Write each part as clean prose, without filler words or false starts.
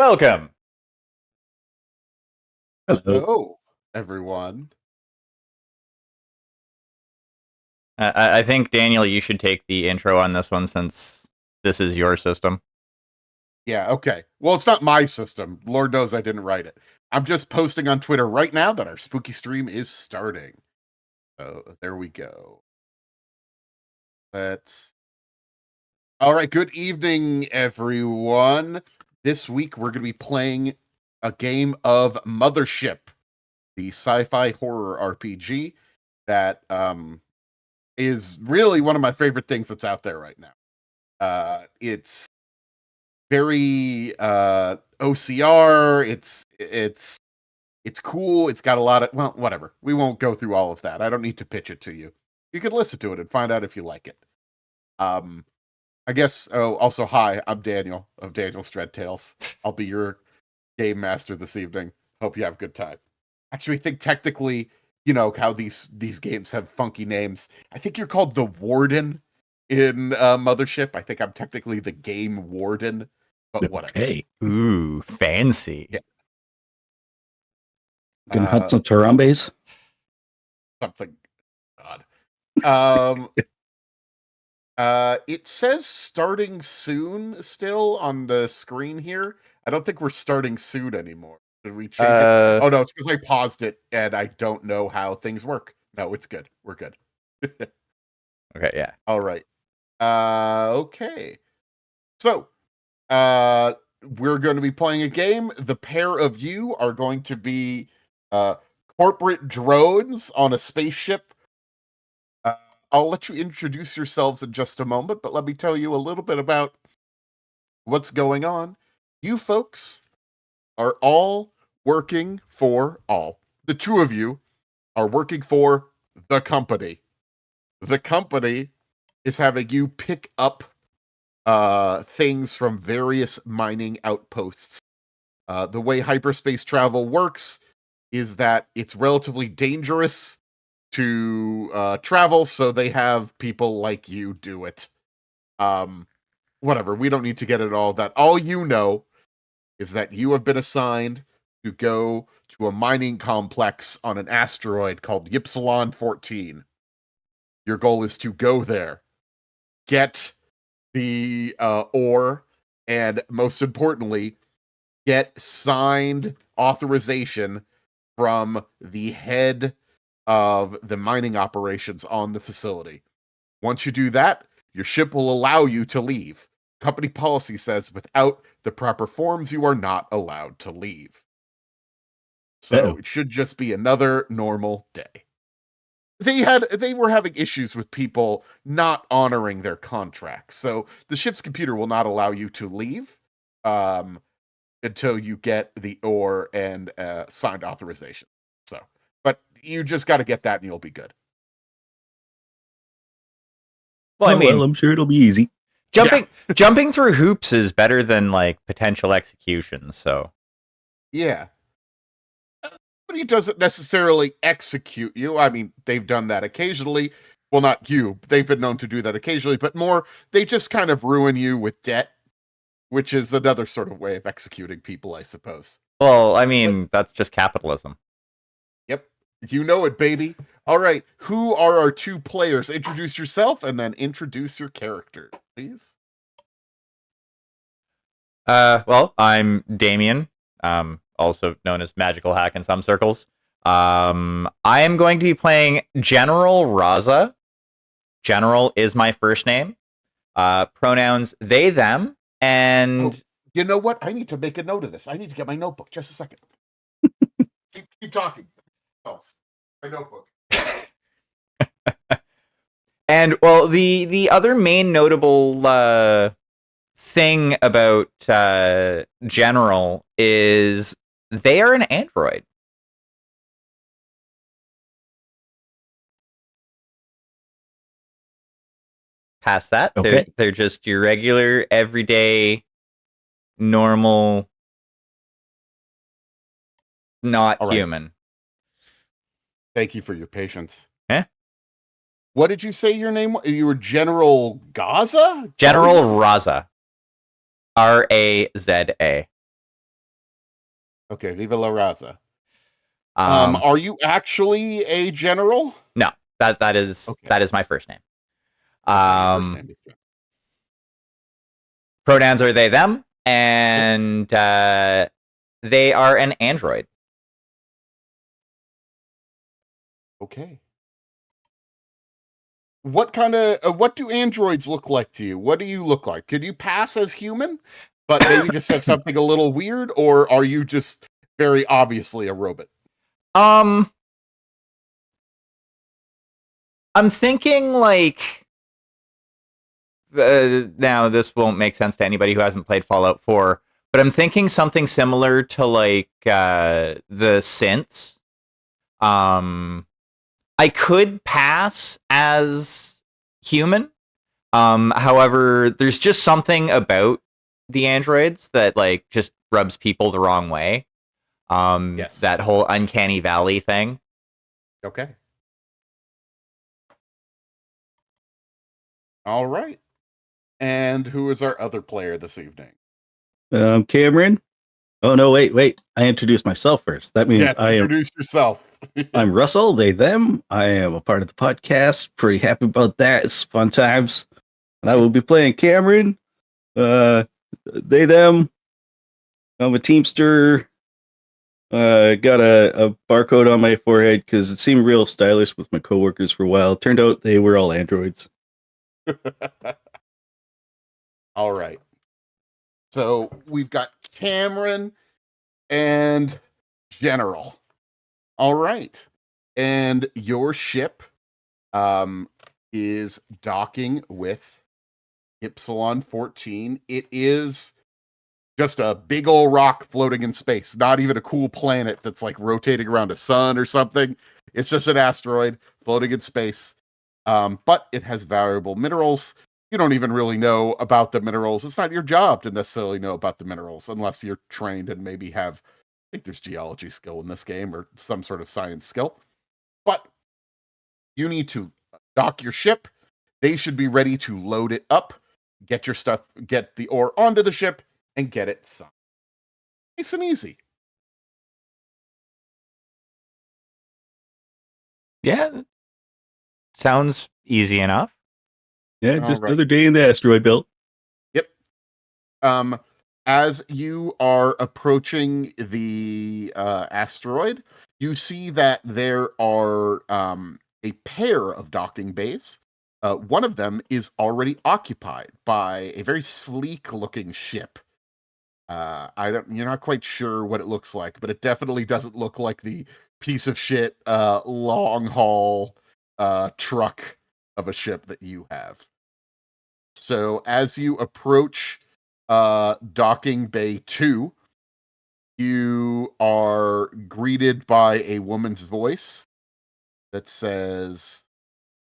welcome. Hello. Hello, everyone. I think, Daniel, you should take the intro on this one since this is your system. Yeah, okay. Well, it's not my system. Lord knows I didn't write it. I'm just posting on Twitter right now that our spooky stream is starting. So there we go. All right, good evening, everyone. This week we're going to be playing a game of Mothership, the sci-fi horror RPG that is really one of my favorite things that's out there right now. It's very OCR. It's cool. It's got a lot of, well, whatever. We won't go through all of that. I don't need to pitch it to you. You can listen to it and find out if you like it. I guess. Oh, also, hi. I'm Daniel of Daniel's Dread Tales. I'll be your game master this evening. Hope you have a good time. Actually, I think technically, you know how these games have funky names. I think you're called the Warden in Mothership. I think I'm technically the game warden, but whatever. Okay. Ooh, fancy. Yeah. Gonna hunt some Tarambes? Something odd. It says starting soon still on the screen here. I don't think we're starting soon anymore. Did we change it? Oh no, it's because I paused it and I don't know how things work. No, it's good. We're good. Okay, yeah. All right. Okay. So, we're going to be playing a game. The pair of you are going to be corporate drones on a spaceship. I'll let you introduce yourselves in just a moment, but let me tell you a little bit about what's going on. You folks are all working for the two of you are working for the company. The company is having you pick up things from various mining outposts. The way hyperspace travel works is that it's relatively dangerous to travel, so they have people like you do it. Whatever, we don't need to get into all that. All you know is that you have been assigned to go to a mining complex on an asteroid called Ypsilon 14. Your goal is to go there, get the ore, and most importantly, get signed authorization from the head of the mining operations on the facility. Once you do that, your ship will allow you to leave. Company policy says without the proper forms, you are not allowed to leave. So it should just be another normal day. They were having issues with people not honoring their contracts. So the ship's computer will not allow you to leave until you get the ore and signed authorization. So, but you just got to get that and you'll be good. Well, I mean, I'm sure it'll be easy. Jumping through hoops is better than like potential execution. So, yeah. But he doesn't necessarily execute you. I mean, they've done that occasionally. Well, not you. They've been known to do that occasionally, but more, they just kind of ruin you with debt, which is another sort of way of executing people, I suppose. Well, I mean, that's just capitalism. Yep. You know it, baby. All right. Who are our two players? Introduce yourself and then introduce your character, please. Well, I'm Damien, also known as Magical Hack in some circles. I am going to be playing General Raza. General is my first name. Pronouns they, them, and... Oh, you know what? I need to make a note of this. I need to get my notebook. Just a second. keep talking. Oh, my notebook. And, well, the other main notable thing about General is they are an android. Past that, Okay. they're just your regular, everyday, normal, not All right. human. Thank you for your patience. Eh? What did you say your name was? You were General Gaza? General Raza. Raza. Okay, Viva la Raza. Um, Are you actually a general? no, that is Okay. that is my first name. Okay, your first Um, name is Jeff. Pronouns are they them, and they are an android. Okay. What do androids look like to you? What do you look like? Could you pass as human, but maybe just have something a little weird, or are you just very obviously a robot? Um, I'm thinking like now this won't make sense to anybody who hasn't played Fallout 4, but I'm thinking something similar to like the synths. Um, I could pass as human. However, there's just something about the androids that like just rubs people the wrong way. Yes. That whole uncanny valley thing. Okay. All right. And who is our other player this evening? Cameron. Oh no, wait. I introduced myself first. That means Yes, introduce yourself. I'm Russell, they them. I am a part of the podcast. Pretty happy about that. It's fun times. And I will be playing Cameron. They them. I'm a Teamster. Got a barcode on my forehead because it seemed real stylish with my coworkers for a while. Turned out they were all androids. All right. So we've got Cameron and General. All right. And your ship is docking with Ypsilon 14. It is just a big old rock floating in space, not even a cool planet that's like rotating around a sun or something. It's just an asteroid floating in space. But it has valuable minerals. You don't even really know about the minerals. It's not your job to necessarily know about the minerals unless you're trained and maybe have, I think there's geology skill in this game or some sort of science skill. But you need to dock your ship. They should be ready to load it up, get your stuff, get the ore onto the ship, and get it sunk. Nice and easy. Yeah, sounds easy enough. Yeah, All just right. another day in the asteroid belt. Yep. As you are approaching the asteroid, you see that there are a pair of docking bays. One of them is already occupied by a very sleek-looking ship. You're not quite sure what it looks like, but it definitely doesn't look like the piece of shit long haul truck of a ship that you have. So as you approach docking bay 2, you are greeted by a woman's voice that says,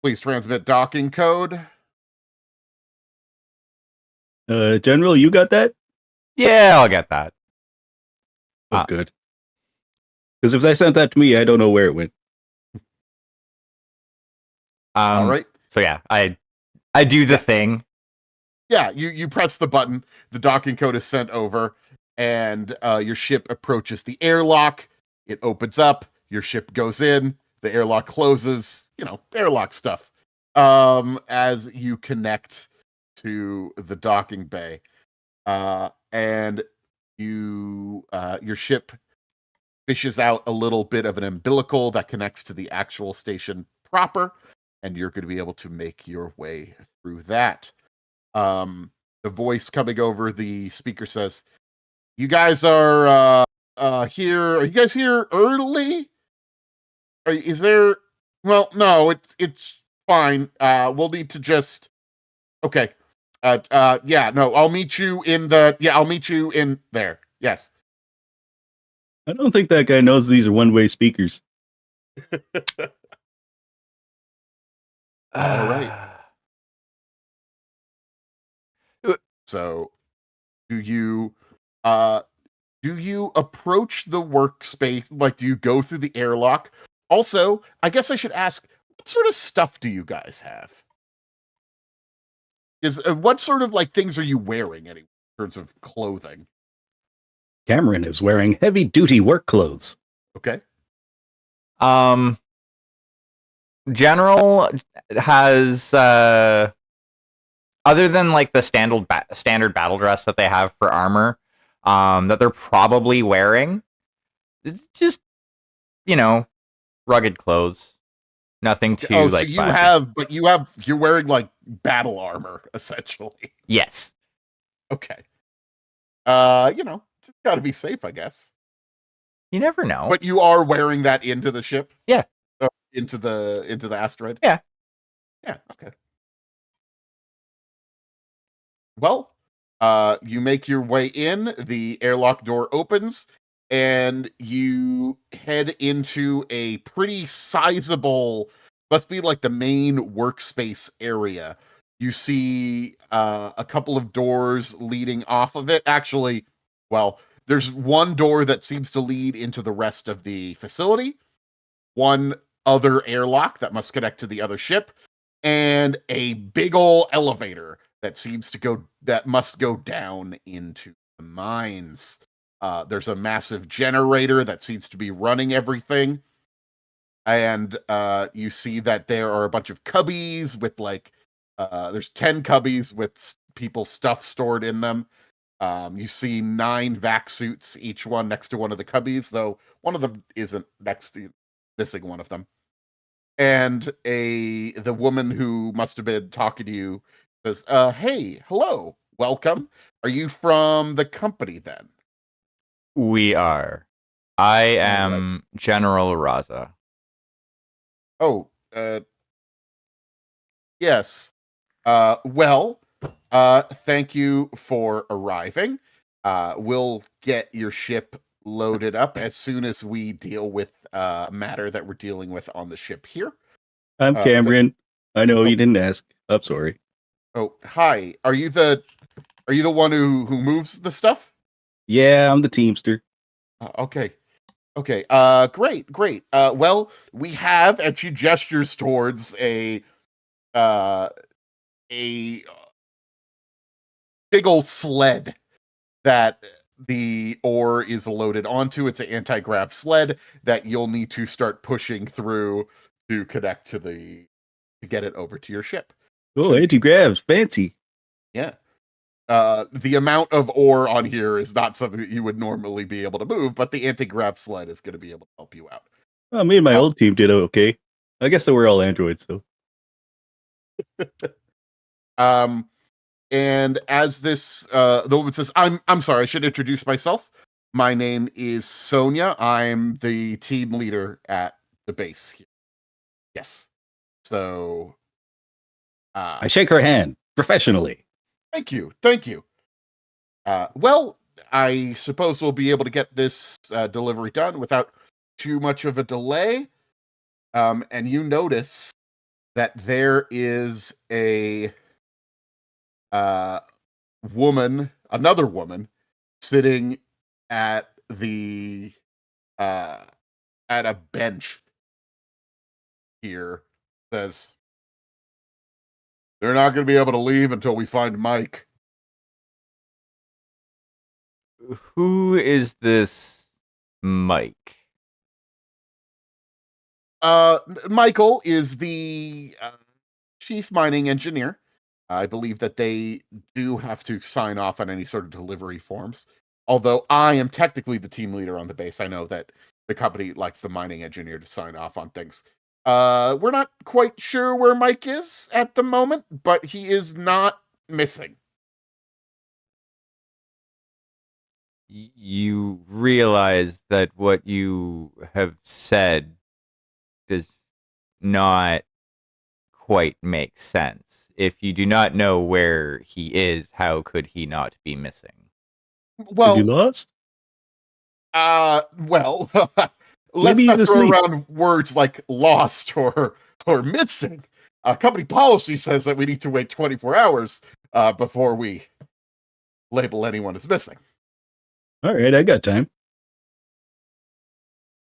"Please transmit docking code." General, you got that? Yeah, I'll get that. Oh, good. Because if they sent that to me, I don't know where it went. All right. So yeah, I do the thing. Yeah, you press the button, the docking code is sent over, and your ship approaches the airlock. It opens up, your ship goes in, the airlock closes, airlock stuff. As you connect to the docking bay. And your ship fishes out a little bit of an umbilical that connects to the actual station proper, and you're going to be able to make your way through that. The voice coming over the speaker says, "You guys are here. Are you guys here early? Is there? Well, no, it's fine. We'll need to just okay. Yeah, no, I'll meet you in the. Yeah, I'll meet you in there. Yes." I don't think that guy knows these are one-way speakers. All right. So, do you approach the workspace? Like, do you go through the airlock? Also, I guess I should ask, what sort of stuff do you guys have? What sort of like things are you wearing in terms of clothing? Cameron is wearing heavy-duty work clothes. Okay. General has other than like the standard battle dress that they have for armor, that they're probably wearing. It's just, rugged clothes. Nothing too Oh, so like you flashy. you're wearing like battle armor essentially. Yes. Okay. Just gotta be safe, I guess. You never know. But you are wearing that into the ship? Yeah. Into the asteroid? Yeah. Yeah, okay. Well, you make your way in, the airlock door opens, and you head into a pretty sizable, must be like the main workspace area. You see a couple of doors leading off of it. Actually, well, there's one door that seems to lead into the rest of the facility, one other airlock that must connect to the other ship, and a big ol' elevator that must go down into the mines. There's a massive generator that seems to be running everything, and you see that there are a bunch of cubbies with there's 10 cubbies with people's stuff stored in them. You see 9 vac suits, each one next to one of the cubbies, though one of them isn't missing one of them. And the woman who must have been talking to you says, "Hey, hello, welcome. Are you from the company then?" We are. I All right. am General Raza. Oh, yes. Well, thank you for arriving. We'll get your ship loaded up as soon as we deal with matter that we're dealing with on the ship here. I'm Uh, th- Cameron. I know oh, you didn't ask. I'm sorry. hi. Are you the one who moves the stuff? Yeah, I'm the Teamster. Okay. Okay. Great. Well, we have, and she gestures towards uh a big old sled that the ore is loaded onto. It's an anti-grav sled that you'll need to start pushing through to connect to get it over to your ship. Oh, Shouldn't be, anti-gravs. Fancy. yeah. The amount of ore on here is not something that you would normally be able to move, but the anti-grav sled is going to be able to help you out. Oh, me and my Uh, old team did okay. I guess they were all androids, though. um, and as the woman says, I'm sorry, I should introduce myself. My name is Sonia. I'm the team leader at the base here. Yes. So, I shake her hand professionally. thank you. Well, I suppose we'll be able to get this delivery done without too much of a delay. And you notice that there is a uh, another woman, sitting at the uh, at a bench here. Says they're not going to be able to leave until we find Mike. Who is this Mike? Michael is the chief mining engineer. I believe that they do have to sign off on any sort of delivery forms. Although I am technically the team leader on the base, I know that the company likes the mining engineer to sign off on things. We're not quite sure where Mike is at the moment, but he is not missing. You realize that what you have said does not quite make sense. If you do not know where he is, how could he not be missing? Is he Well, lost? well, Maybe let's he's not throw asleep. around words like lost or missing. Company policy says that we need to wait 24 hours before we label anyone as missing. All right, I got time.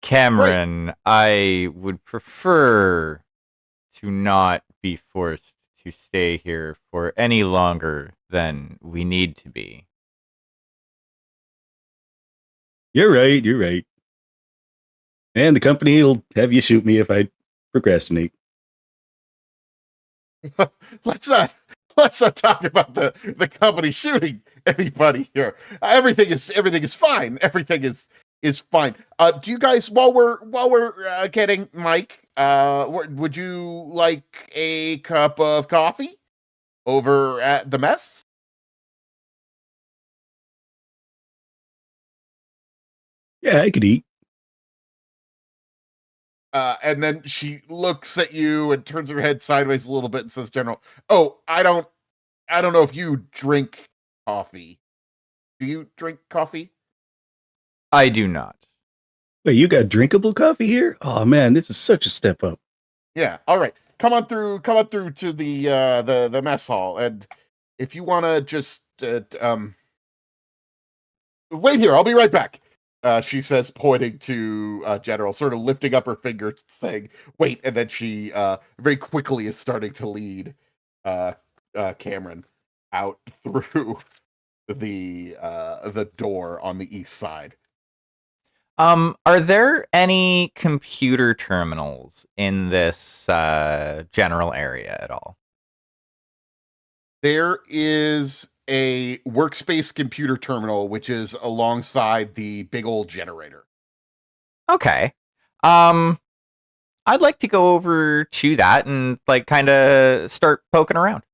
Great. Cameron, I would prefer to not be forced to stay here for any longer than we need to be. You're right. You're right. And the company will have you shoot me if I procrastinate. let's not talk about the company shooting anybody here. Everything is fine. Everything is fine. Do you guys, while we're getting Mike, would you like a cup of coffee over at the mess? Yeah, I could eat. And then she looks at you and turns her head sideways a little bit and says, "General, oh, I don't know if you drink coffee. Do you drink coffee?" I do not. Wait, you got drinkable coffee here? Oh man, this is such a step up. Yeah. All right. Come on through to the mess hall, and if you want to just wait here, I'll be right back. She says, pointing to General, sort of lifting up her finger, saying, "Wait," and then she very quickly is starting to lead Cameron out through the door on the east side. Are there any computer terminals in this general area at all? There is a workspace computer terminal, which is alongside the big old generator. Okay. I'd like to go over to that and like kind of start poking around.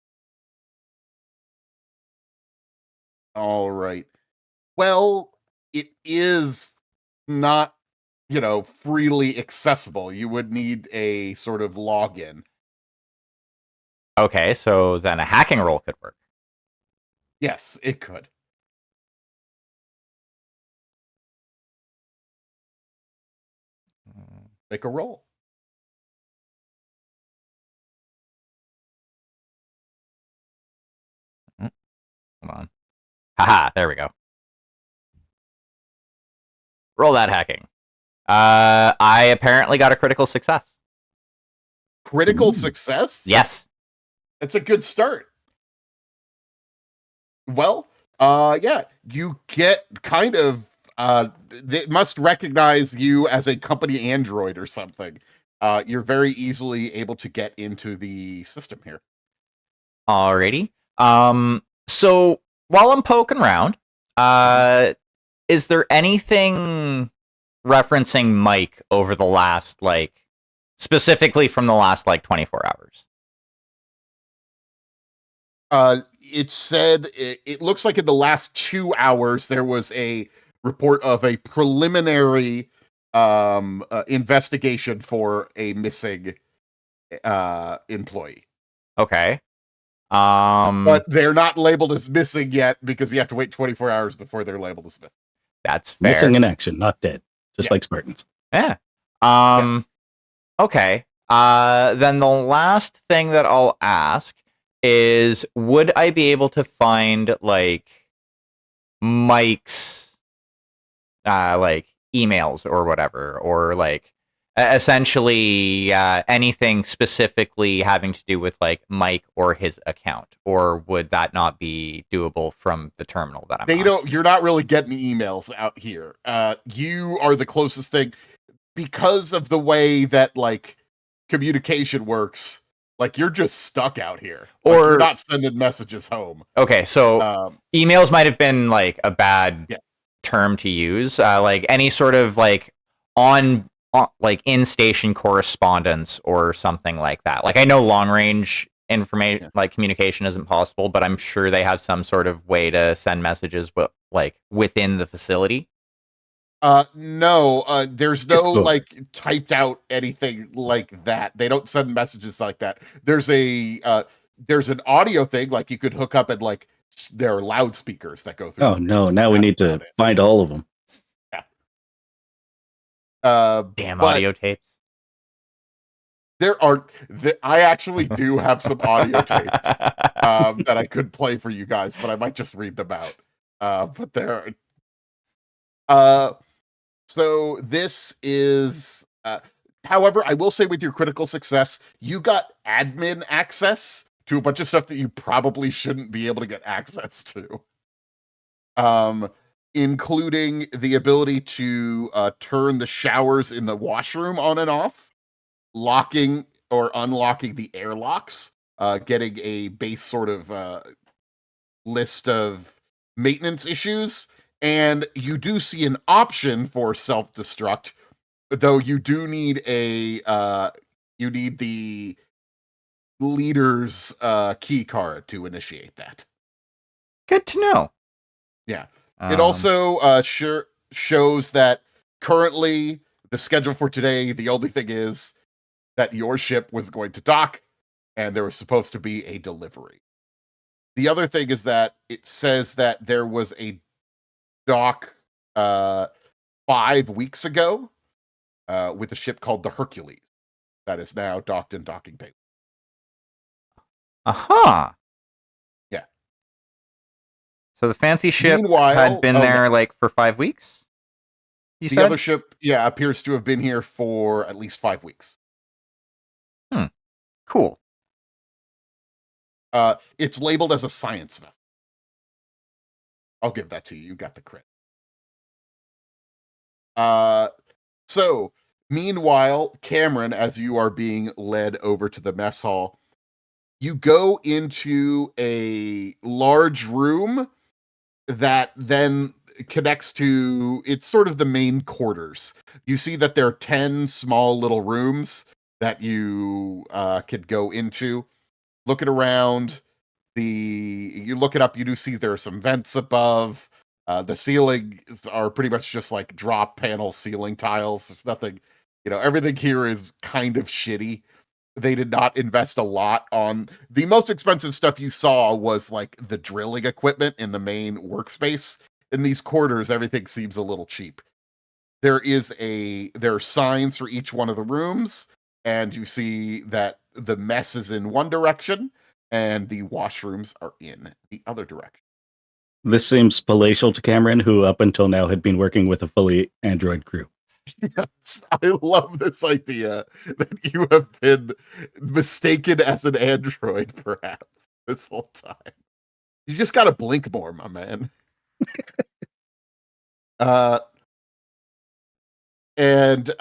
All right. Well, it is not, freely accessible. You would need a sort of login. Okay, so then a hacking roll could work. Yes, it could. Make a roll. Hold on. Haha, there we go. Roll that hacking. I apparently got a critical success. Critical Ooh. success? Yes. That's a good start. Well, yeah, you get kind of they must recognize you as a company android or something. You're very easily able to get into the system here. Alrighty. So while I'm poking around, is there anything referencing Mike over the last, like, specifically from the last, like, 24 hours? It said it looks like in the last 2 hours there was a report of a preliminary investigation for a missing employee. Okay. But they're not labeled as missing yet because you have to wait 24 hours before they're labeled as missing. That's fair. Missing in action, not dead. Just like Spartans. Yeah. Okay. Then the last thing that I'll ask is, would I be able to find like Mike's like emails or whatever, or like essentially anything specifically having to do with like Mike or his account, or would that not be doable from the terminal that I'm on? You're not really getting emails out here. You are the closest thing because of the way that like communication works. Like you're just stuck out here, or like, you're not sending messages home. Okay, so emails might have been like a bad term to use. Like any sort of like on like in-station correspondence or something like that. Like I know long range information like communication isn't possible, but I'm sure they have some sort of way to send messages like within the facility. No, there's no like typed out anything like that. They don't send messages like that. There's an audio thing, like you could hook up and like there are loudspeakers that go through. Oh no, now we need to find all of them. Yeah. Damn audio tapes. There are I actually do have some audio tapes that I could play for you guys, but I might just read them out. But there so this is however, I will say with your critical success, you got admin access to a bunch of stuff that you probably shouldn't be able to get access to. including the ability to turn the showers in the washroom on and off, locking or unlocking the airlocks, getting a base sort of list of maintenance issues, and you do see an option for self-destruct, though you do need you need the leader's key card to initiate that. Good to know. Yeah. It also shows that currently the schedule for today, the only thing is that your ship was going to dock and there was supposed to be a delivery. The other thing is that it says that there was a dock 5 weeks ago with a ship called the Hercules that is now docked in docking bay. Aha. Yeah. So the fancy ship Meanwhile, had been there like for 5 weeks? You the said? other ship, appears to have been here for at least 5 weeks. Cool. It's labeled as a science vessel. I'll give that to you. You got the credit. So meanwhile, Cameron, as you are being led over to the mess hall, you go into a large room that then connects to, it's sort of the main quarters. You see that there are 10 small little rooms that you could go into. Looking around, you look it up, you do see there are some vents above. The ceilings are pretty much just like drop panel ceiling tiles. There's nothing, everything here is kind of shitty. They did not invest a lot on the most expensive stuff you saw was like the drilling equipment in the main workspace. In these quarters, everything seems a little cheap. There are signs for each one of the rooms, and you see that the mess is in one direction and the washrooms are in the other direction. This seems palatial to Cameron, who up until now had been working with a fully android crew. Yes, I love this idea that you have been mistaken as an android, perhaps, this whole time. You just gotta blink more, my man. And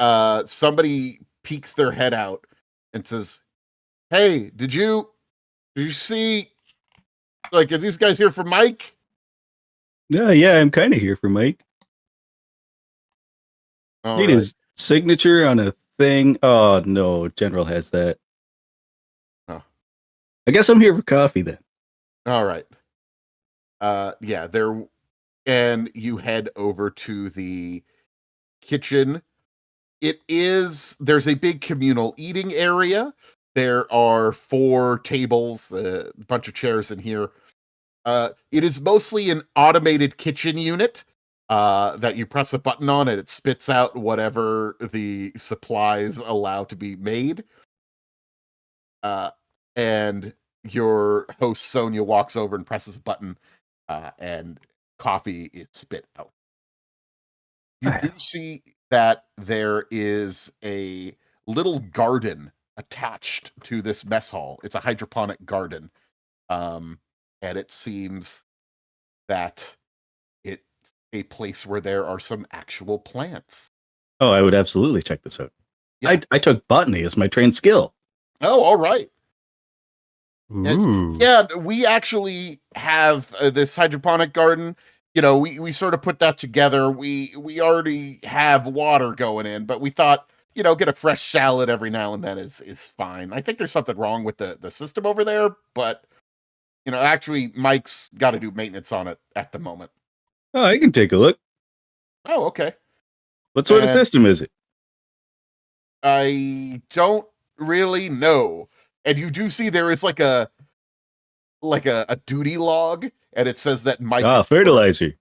somebody peeks their head out and says, "Hey, did you see, like, are these guys here for Mike?" Yeah, I'm kind of here for Mike. Need his signature on a thing. Oh, no, General has that. Oh. I guess I'm here for coffee then. All right. And you head over to the kitchen. There's a big communal eating area. There are 4 tables, a bunch of chairs in here. It is mostly an automated kitchen unit that you press a button on and it spits out whatever the supplies allow to be made. And your host, Sonia, walks over and presses a button and coffee is spit out. You do see that there is a little garden attached to this mess hall. It's a hydroponic garden. And it seems that it's a place where there are some actual plants. Oh, I would absolutely check this out. Yeah. I took botany as my trained skill. Oh, all right. Ooh. Yeah, we actually have this hydroponic garden. We sort of put that together. We already have water going in, but we thought, get a fresh salad every now and then is fine. I think there's something wrong with the system over there, but actually Mike's got to do maintenance on it at the moment. Oh, I can take a look. Oh, okay. What sort of system is it? I don't really know. And you do see there is like a duty log, and it says that Mike fertilizer.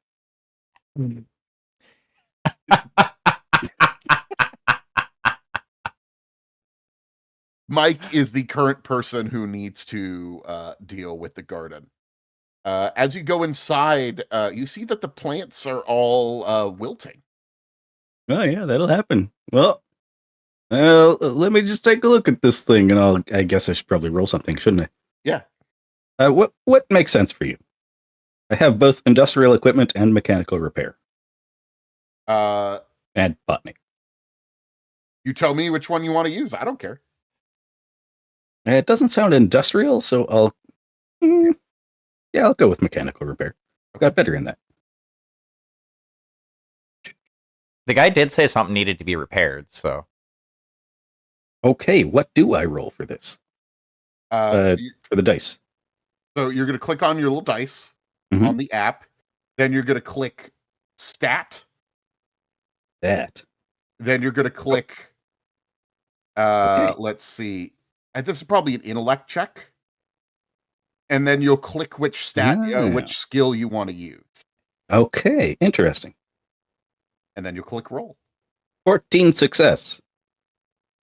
Mike is the current person who needs to deal with the garden. As you go inside, you see that the plants are all wilting. Oh yeah, that'll happen. Well, let me just take a look at this thing, and I guess I should probably roll something, shouldn't I? Yeah. What makes sense for you? I have both industrial equipment and mechanical repair Uh, and botany. you tell me which one you want to use. I don't care. It doesn't sound industrial, so I'll go with mechanical repair. Got better in that. The guy did say something needed to be repaired, so Okay, what do I roll for this? So For the dice. you're going to click on your little dice Mhm. on the app. Then you're going to click stat. That. Then you're going to click, Okay. let's see. This is probably an intellect check. And then you'll click which which skill you want to use. Okay, interesting. And then you'll click roll. 14 success.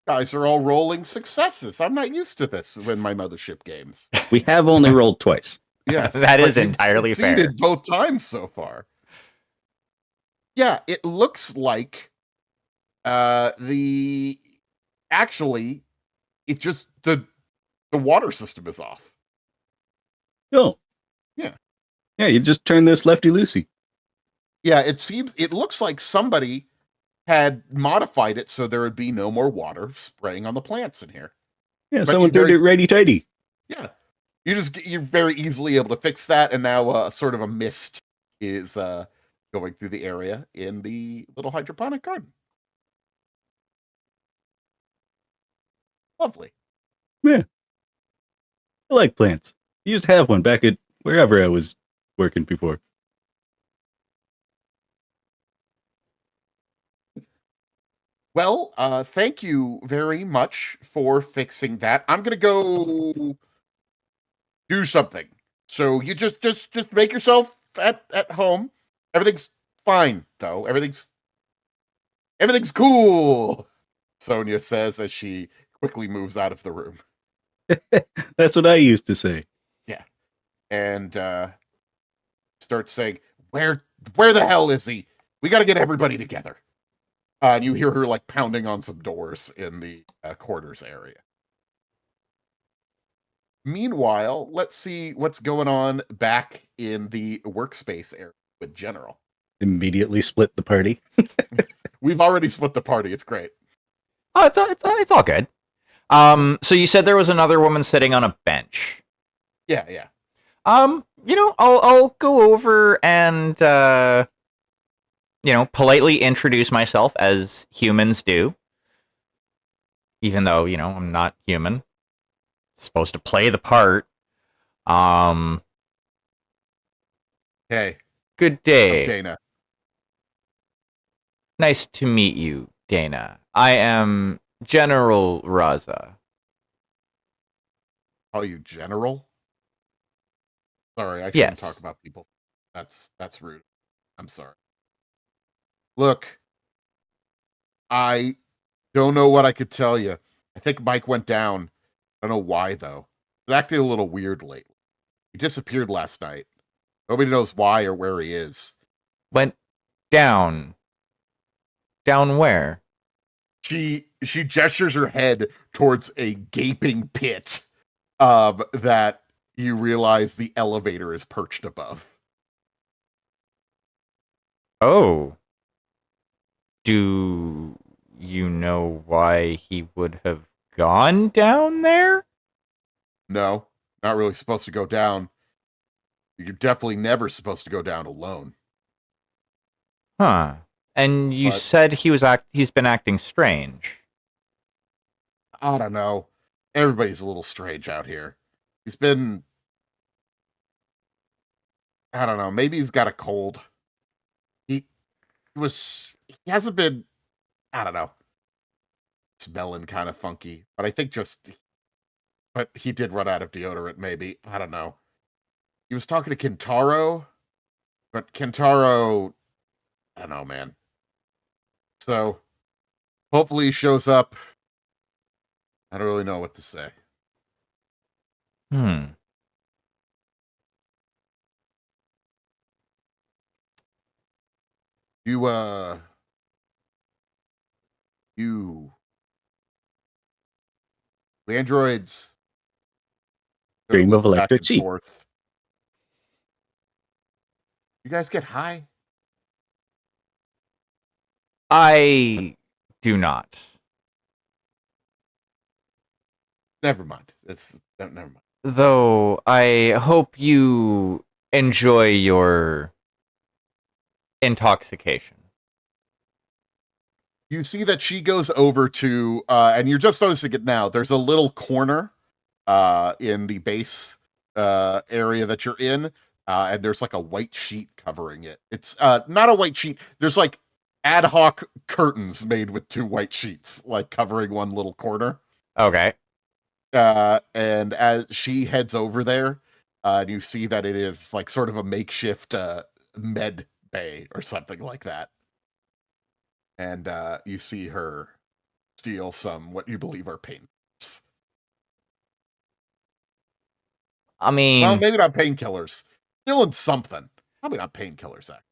Guys are all rolling successes. I'm not used to this in my Mothership games. We have only rolled twice. Yes, that is you've entirely fair. succeeded both times so far. Yeah, it looks like it just the water system is off. Oh. Yeah. Yeah, you just turn this lefty loosey. Yeah, it looks like somebody had modified it so there would be no more water spraying on the plants in here. Yeah, But someone turned it righty tighty. Yeah. You're very easily able to fix that, and now sort of a mist is going through the area in the little hydroponic garden. Lovely. Yeah. I like plants. I used to have one back at wherever I was working before. Well, thank you very much for fixing that. I'm gonna go do something. So you just make yourself at home. Everything's fine though. Everything's cool. Sonia says as she quickly moves out of the room. That's what I used to say. Yeah. And starts saying, Where the hell is he? We gotta get everybody together. And you hear her like pounding on some doors in the quarters area. Meanwhile, let's see what's going on back in the workspace area with General. Immediately split the party. We've already split the party. It's great. Oh, it's all good. So you said there was another woman sitting on a bench. Yeah. I'll go over and politely introduce myself as humans do. Even though, I'm not human. Supposed to play the part. Hey. Good day. I'm Dana. Nice to meet you, Dana. I am General Raza. Call you General? Sorry, I shouldn't talk about people. That's rude. I'm sorry. Look, I don't know what I could tell you. I think Mike went down. I don't know why, though. It acted a little weird lately. He disappeared last night. Nobody knows why or where he is. Went down. Down where? She gestures her head towards a gaping pit that you realize the elevator is perched above. Oh. Do you know why he would have gone down there? No, not really supposed to go down. You're definitely never supposed to go down alone. Huh. And you said he's been acting strange. I don't know. Everybody's a little strange out here. He's been, I don't know, maybe he's got a cold. He hasn't been, I don't know, smelling kind of funky, but I think but he did run out of deodorant, maybe. I don't know. He was talking to Kentaro, but Kentaro, I don't know, man. So, hopefully he shows up. I don't really know what to say. The androids Stream of back electric and sheep. forth. You guys get high? I do not. Never mind. Never mind. Though I hope you enjoy your intoxication. You see that she goes over to, and you're just noticing it now. There's a little corner in the base area that you're in, and there's like a white sheet covering it. It's not a white sheet. There's like ad hoc curtains made with two white sheets, like covering one little corner. Okay. And as she heads over there, you see that it is like sort of a makeshift med bay or something like that. And you see her steal some what you believe are painkillers. I mean, Well, maybe not painkillers. Stealing something. Probably not painkillers, actually.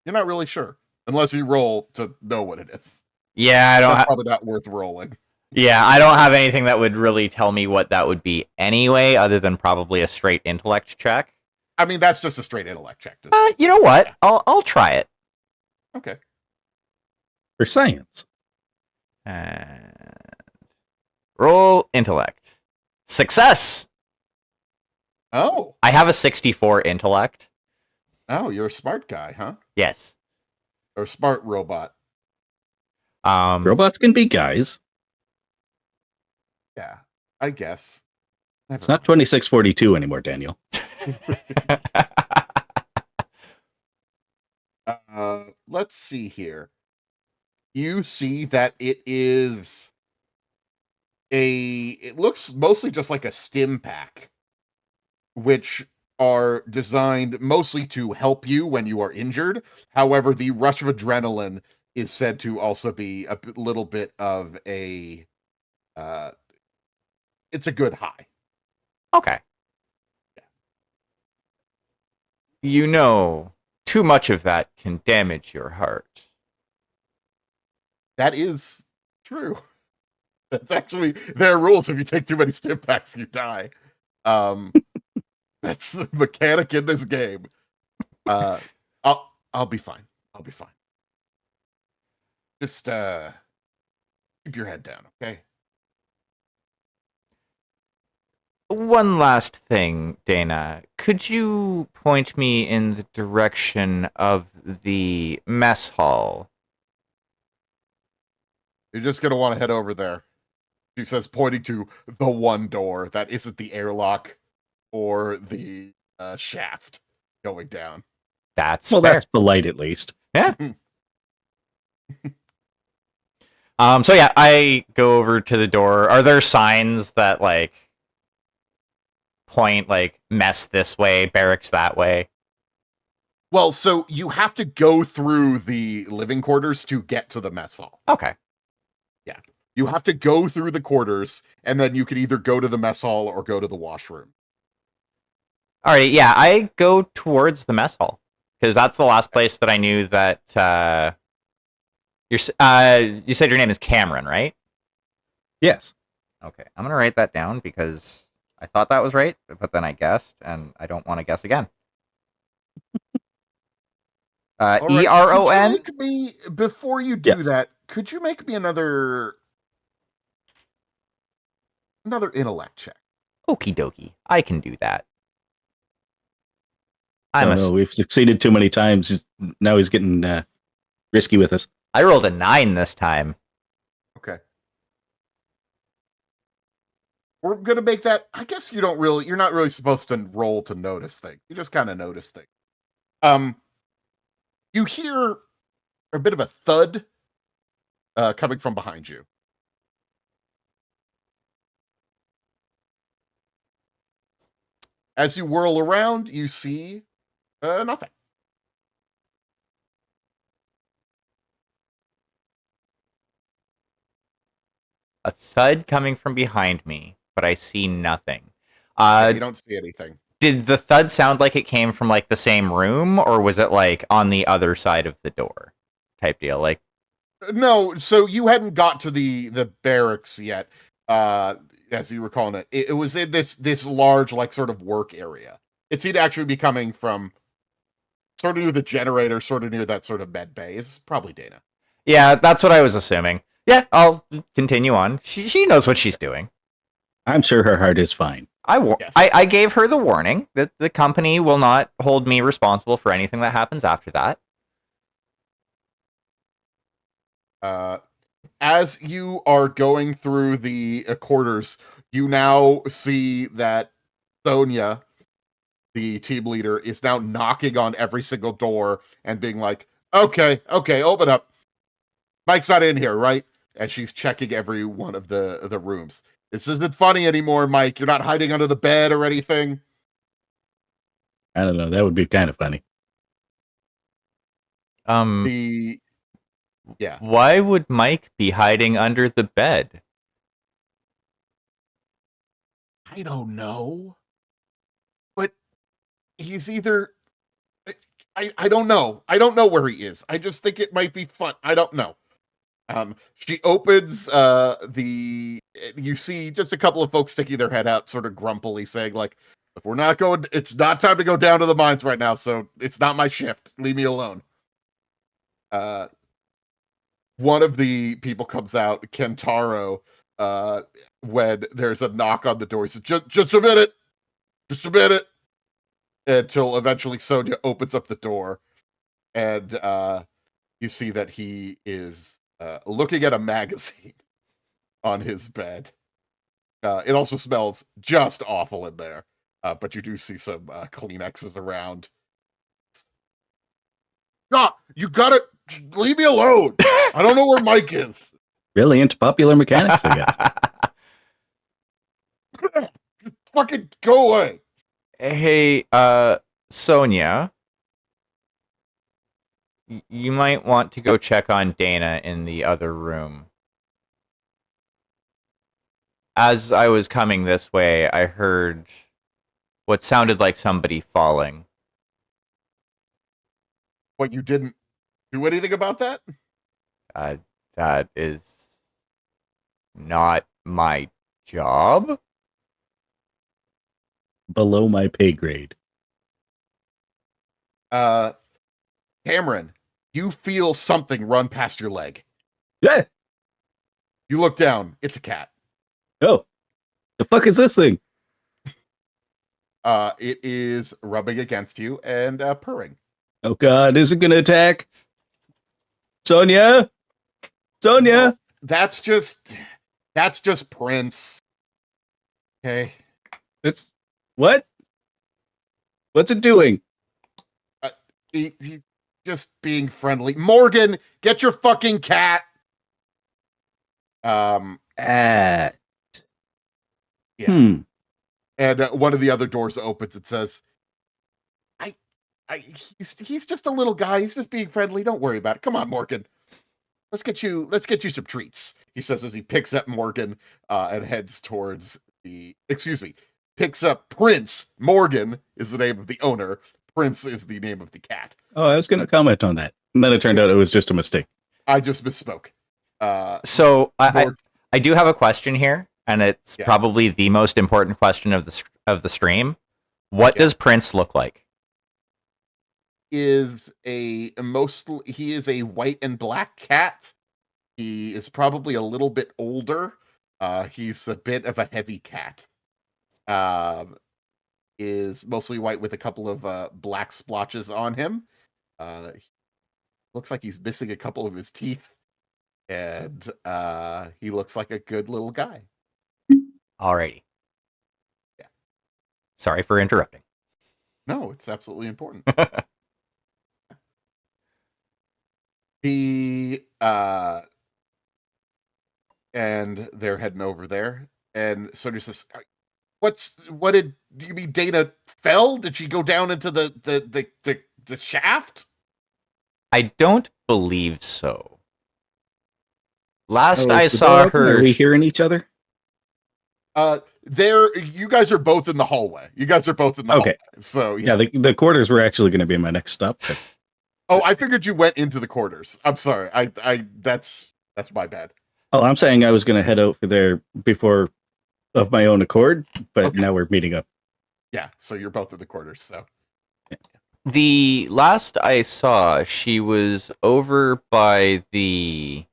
You're not really sure. Unless you roll to know what it is. yeah, That's probably not worth rolling. Yeah, I don't have anything that would really tell me what that would be anyway, other than probably a straight intellect check. I mean, that's just a straight intellect check. You know what? Yeah. I'll try it. Okay. For science. And roll intellect. Success! Oh. I have a 64 intellect. Oh, you're a smart guy, huh? Yes. Or a smart robot. Robots can be guys. Yeah, I guess. It's not 2642 anymore, Daniel. Let's see here. You see that it looks mostly just like a stim pack, which are designed mostly to help you when you are injured. However, the rush of adrenaline is said to also be a little bit of a it's a good high. Okay. Yeah. You know, too much of that can damage your heart. That is true. That's actually their rules. If you take too many stim packs, you die. That's the mechanic in this game. I'll be fine. I'll be fine. Just keep your head down, okay? One last thing, Dana. Could you point me in the direction of the mess hall? You're just gonna want to head over there. She says, pointing to the one door that isn't the airlock or the shaft going down. That's Well, fair. that's polite at least. Yeah. So yeah, I go over to the door. Are there signs that like point like mess this way, barracks that way? Well, so you have to go through the living quarters to get to the mess hall. Okay. Yeah. You have to go through the quarters, and then you can either go to the mess hall or go to the washroom. All right. Yeah, I go towards the mess hall because that's the last place that I knew that you said your name is Cameron, right? Yes. Okay. I'm gonna write that down because I thought that was right, but then I guessed, and I don't want to guess again. All right, ERON? could you make me, before you do Yes. that, could you make me another intellect check? Okie dokie. I can do that. No, we've succeeded too many times. Now he's getting risky with us. I rolled a 9 this time. Okay. We're gonna make that. I guess you're not really supposed to roll to notice things. You just kind of notice things. You hear a bit of a thud coming from behind you. As you whirl around, you see nothing. A thud coming from behind me, but I see nothing. You don't see anything. Did the thud sound like it came from like the same room, or was it like on the other side of the door type deal? Like, no, so you hadn't got to the barracks yet, as you were calling it. It was in this large, like, sort of work area. It seemed to actually be coming from sort of near the generator, sort of near that sort of med bay. Is probably Dana. Yeah, that's what I was assuming. Yeah, I'll continue on. She knows what she's doing. I'm sure her heart is fine. Yes. I gave her the warning that the company will not hold me responsible for anything that happens after that. As you are going through the quarters, you now see that Sonia, the team leader, is now knocking on every single door and being like, okay, open up. Mike's not in here, right? And she's checking every one of the rooms. This isn't funny anymore, Mike. You're not hiding under the bed or anything. I don't know. That would be kind of funny. Yeah. Why would Mike be hiding under the bed? I don't know. But he's either I don't know. I don't know where he is. I just think it might be fun. I don't know. She opens you see just a couple of folks sticking their head out, sort of grumpily saying, like, if we're not going, it's not time to go down to the mines right now, so it's not my shift. Leave me alone. One of the people comes out, Kentaro, when there's a knock on the door. He says, just a minute. Just a minute. Until eventually Sonia opens up the door, and you see that he is looking at a magazine on his bed. It also smells just awful in there, but you do see some Kleenexes around. God, you gotta leave me alone. I don't know where Mike is. Really into popular mechanics, I guess. Fucking go away. Hey, Sonia, you might want to go check on Dana in the other room. As I was coming this way, I heard what sounded like somebody falling. What, you didn't do anything about that? That is not my job. Below my pay grade. Cameron, you feel something run past your leg. Yeah. You look down. It's a cat. Oh, the fuck is this thing? It is rubbing against you and purring. Oh God, is it gonna attack? Sonia? Sonia? Well, that's just Prince. Okay. It's what? What's it doing? He's just being friendly. Morgan, get your fucking cat. Yeah. And one of the other doors opens. It says, he's just a little guy. He's just being friendly. Don't worry about it. Come on, Morgan. Let's get you some treats. He says as he picks up Morgan and heads towards picks up Prince. Morgan is the name of the owner. Prince is the name of the cat. Oh, I was going to comment on that. And then it turned out it was just a mistake. I just misspoke. So I do have a question here, and it's probably the most important question of the stream. What does Prince look like? He is a white and black cat. He is probably a little bit older. He's a bit of a heavy cat. Is mostly white with a couple of black splotches on him. Looks like he's missing a couple of his teeth. And he looks like a good little guy. Alrighty. Yeah. Sorry for interrupting. No, it's absolutely important. And they're heading over there. And Sonia says, do you mean Dana fell? Did she go down into the shaft? I don't believe so. Last I saw her. Are we hearing each other? You guys are both in the hallway. Hallway. So yeah, the quarters were actually going to be my next stop. But... Oh, I figured you went into the quarters. I'm sorry. That's my bad. Oh, I'm saying I was going to head out there before of my own accord, but now we're meeting up. Yeah, so you're both in the quarters. So, The last I saw, she was over by the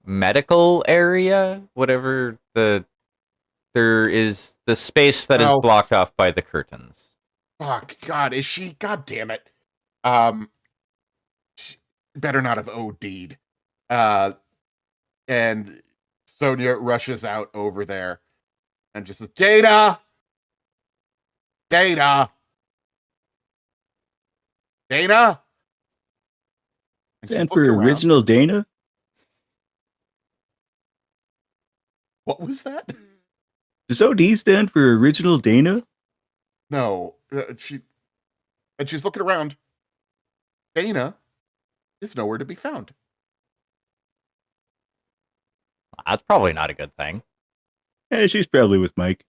medical area, whatever there is the space that is Oh, blocked off by the curtains. fuck, God, is she? God damn it. Um, she better not have OD'd. Uh, and Sonia rushes out over there and just says, Dana! Dana! Dana! And she's Stand for looking around. original Dana. What was that? Does OD stand for original Dana? No, she's looking around. Dana is nowhere to be found. That's probably not a good thing. She's probably with Mike.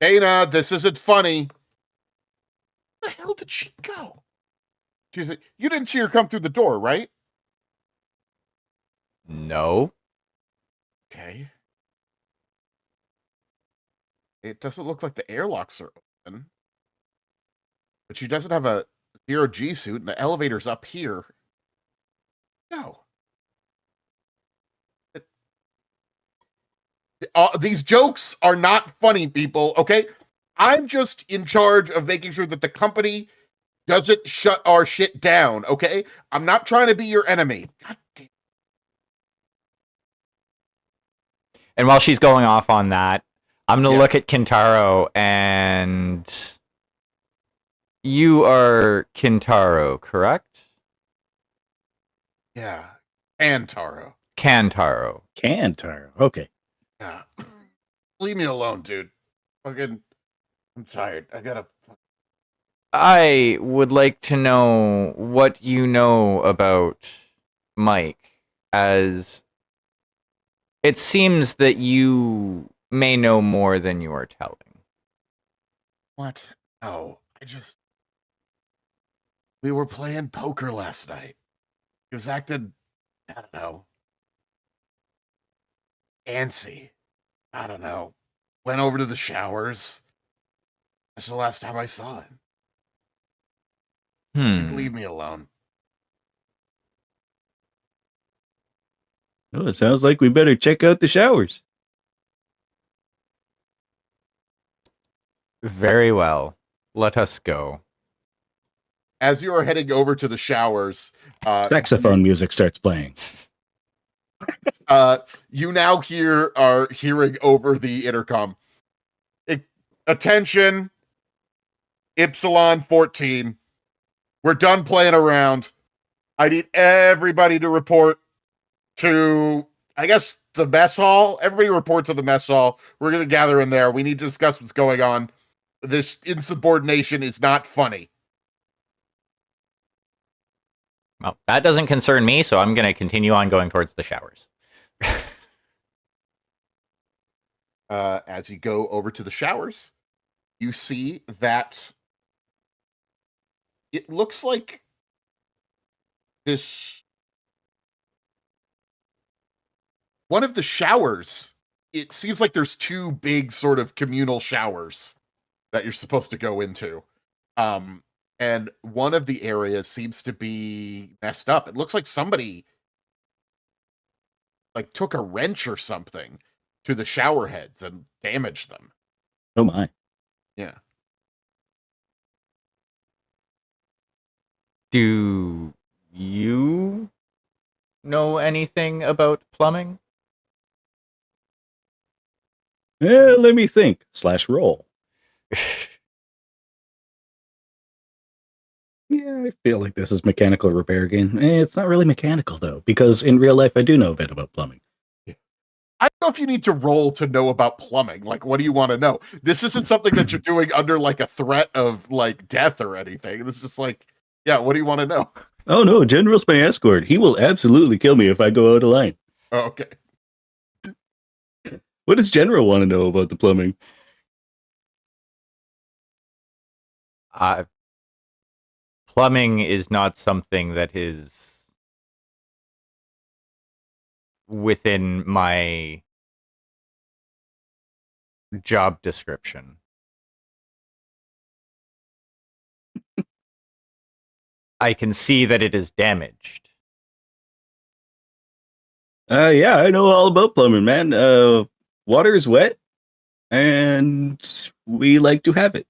Dana, this isn't funny. Where the hell did she go? She's like, you didn't see her come through the door, right? No. Okay. It doesn't look like the airlocks are open. But she doesn't have a zero G suit, and the elevator's up here. No. These jokes are not funny, people, okay? I'm just in charge of making sure that the company doesn't shut our shit down, okay? I'm not trying to be your enemy. God damn. And while she's going off on that, I'm going to Yeah. look at Kintaro, and you are Kintaro, correct? Yeah. And Taro. Kantaro. Kantaro. Okay. Yeah. Leave me alone, dude. Fucking, I'm tired. I gotta. I would like to know what you know about Mike, as it seems that you may know more than you are telling. What? No. We were playing poker last night. He was acting, I don't know, antsy. I don't know. Went over to the showers. That's the last time I saw him. Leave me alone. Oh, it sounds like we better check out the showers. Very well. Let us go. As you are heading over to the showers, Saxophone music starts playing. you now are hearing over the intercom. Attention, Ypsilon 14. We're done playing around. I need everybody to report to, I guess, the mess hall. Everybody report to the mess hall. We're going to gather in there. We need to discuss what's going on. This insubordination is not funny. Well, that doesn't concern me, so I'm going to continue on going towards the showers. As you go over to the showers, you see that it looks like this. One of the showers, it seems like there's two big sort of communal showers that you're supposed to go into. And one of the areas seems to be messed up. It looks like somebody took a wrench or something to the shower heads and damaged them. Oh my. Yeah. Do you know anything about plumbing? Let me think. /roll. Yeah, I feel like this is mechanical repair again. It's not really mechanical, though, because in real life, I do know a bit about plumbing. I don't know if you need to roll to know about plumbing. Like, what do you want to know? This isn't something that you're doing under a threat of death or anything. This is just yeah, what do you want to know? Oh no, General's my escort. He will absolutely kill me if I go out of line. Oh, okay. What does General want to know about the plumbing? Plumbing is not something that is within my job description. I can see that it is damaged. Yeah, I know all about plumbing, man. Water is wet, and we like to have it.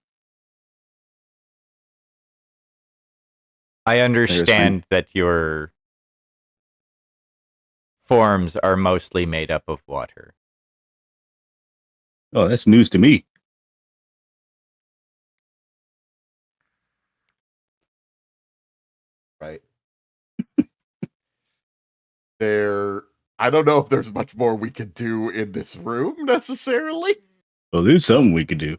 I understand that your forms are mostly made up of water. Oh, that's news to me. Right. I don't know if there's much more we could do in this room necessarily. Well, there's something we could do.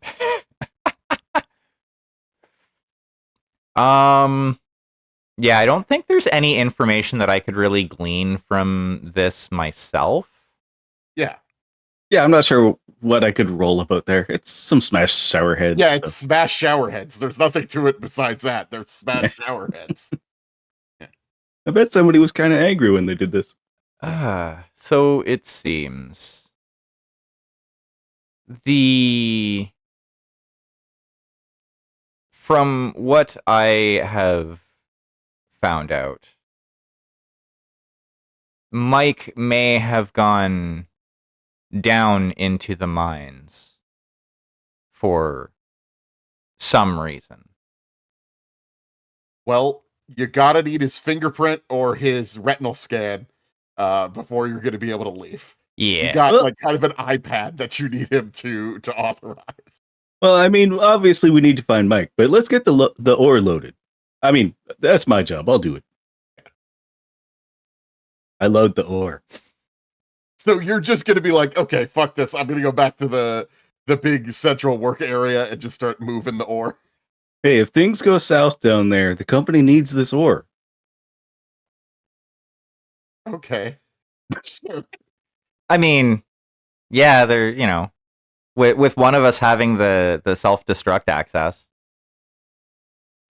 Yeah, I don't think there's any information that I could really glean from this myself. Yeah. Yeah, I'm not sure what I could roll about there. It's some smashed shower heads. Yeah, it's smash shower heads. There's nothing to it besides that. They're smash shower heads. I bet somebody was kind of angry when they did this. So it seems from what I have found out, Mike may have gone down into the mines for some reason. Well, you gotta need his fingerprint or his retinal scan before you're gonna be able to leave. Yeah. You got like kind of an iPad that you need him to authorize. Well, I mean, obviously we need to find Mike, but let's get the ore loaded. I mean, that's my job. I'll do it. I load the ore. So you're just gonna be like, okay, fuck this. I'm gonna go back to the big central work area and just start moving the ore. Hey, if things go south down there, the company needs this ore. Okay. Sure. I mean, yeah, they're, with one of us having the self-destruct access,